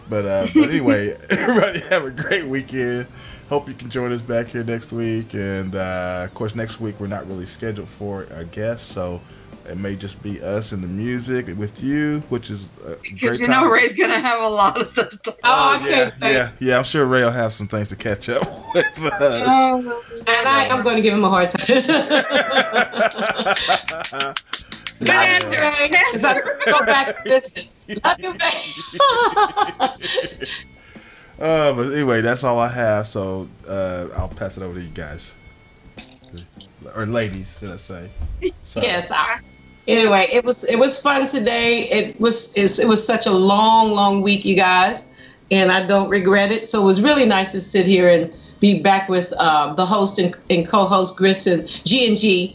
But anyway, everybody have a great weekend. Hope you can join us back here next week, and of course next week we're not really scheduled for a guest, so it may just be us and the music with you, which is because Ray's gonna have a lot of stuff to talk about. Yeah. I'm sure Ray will have some things to catch up with us. And I am going to give him a hard time. Good answer, Ray. So I'm going to go back and listen. Love you, Ray. But anyway, that's all I have. So I'll pass it over to you guys, or ladies, should I say? So. Yes. Anyway, it was fun today. It was such a long week, you guys, and I don't regret it. So it was really nice to sit here and be back with the host and co-host Gris and G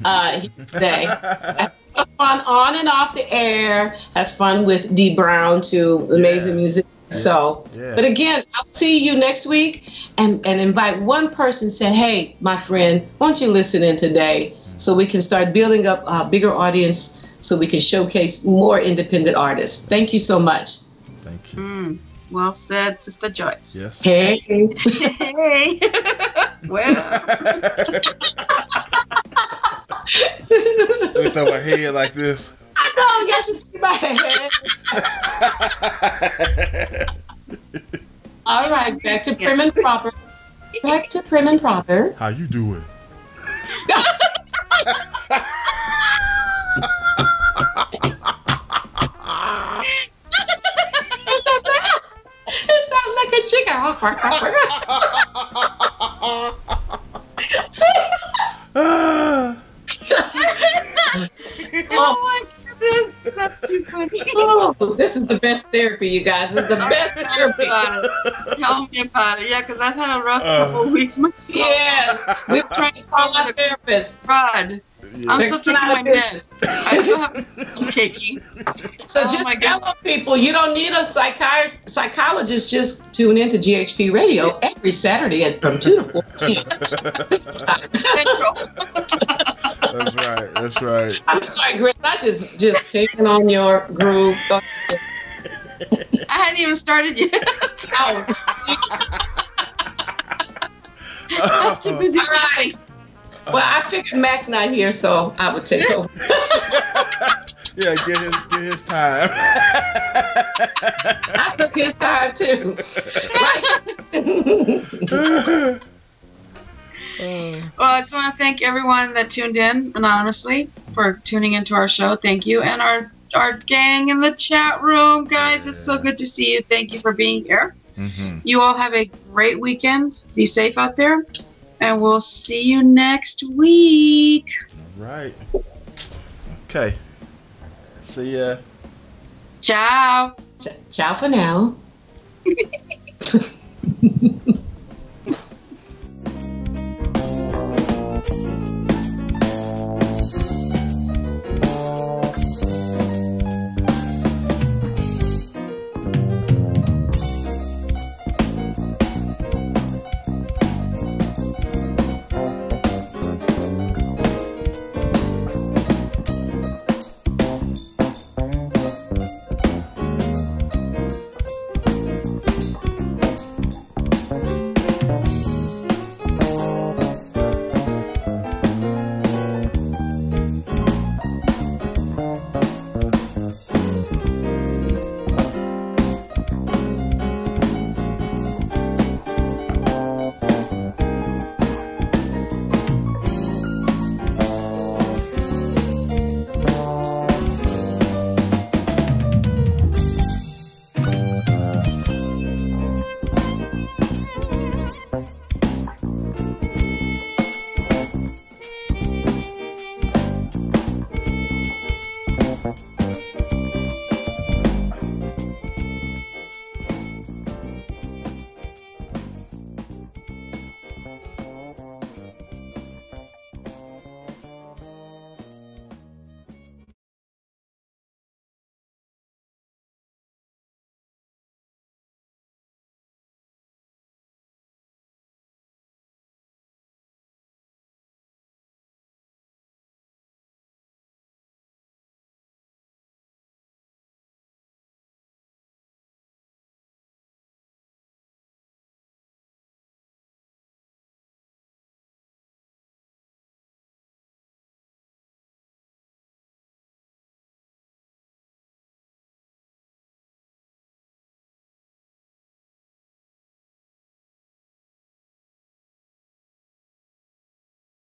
today. Had fun on and off the air. Had fun with Dee Brown too. Amazing music. So, but again, I'll see you next week and invite one person. Say, hey, my friend, won't you listen in today? So we can start building up a bigger audience so we can showcase more independent artists. Thank you so much. Thank you. Well said, Sister Joyce. Yes. Hey. Hey. Well. Let me throw my head like this. I know, you should see my head. All right, back to prim and proper. Back to prim and proper. How you doing? It sounds like a chicken. Oh my goodness, that's too funny. Oh, this is the best therapy, you guys. This is the best therapy. Tell me about it. Yeah, because I've had a rough couple of weeks. Yes, we're trying to call our therapist. Rod. Yeah. I'm still taking my meds. I still have taking. So just tell people you don't need a psychologist. Just tune in to GHP Radio every Saturday from 2 to 4 p.m. That's right. I'm sorry, Gris. I just picking on your groove. I hadn't even started yet. I'm too busy. All right. Well, I figured Mac's not here, so I would take over. Yeah, get his time. I took his time too. Well, I just want to thank everyone that tuned in anonymously for tuning into our show. Thank you. And our gang in the chat room, guys. It's so good to see you. Thank you for being here. Mm-hmm. You all have a great weekend. Be safe out there. And we'll see you next week. All right. Okay. See ya. Ciao. Ciao for now.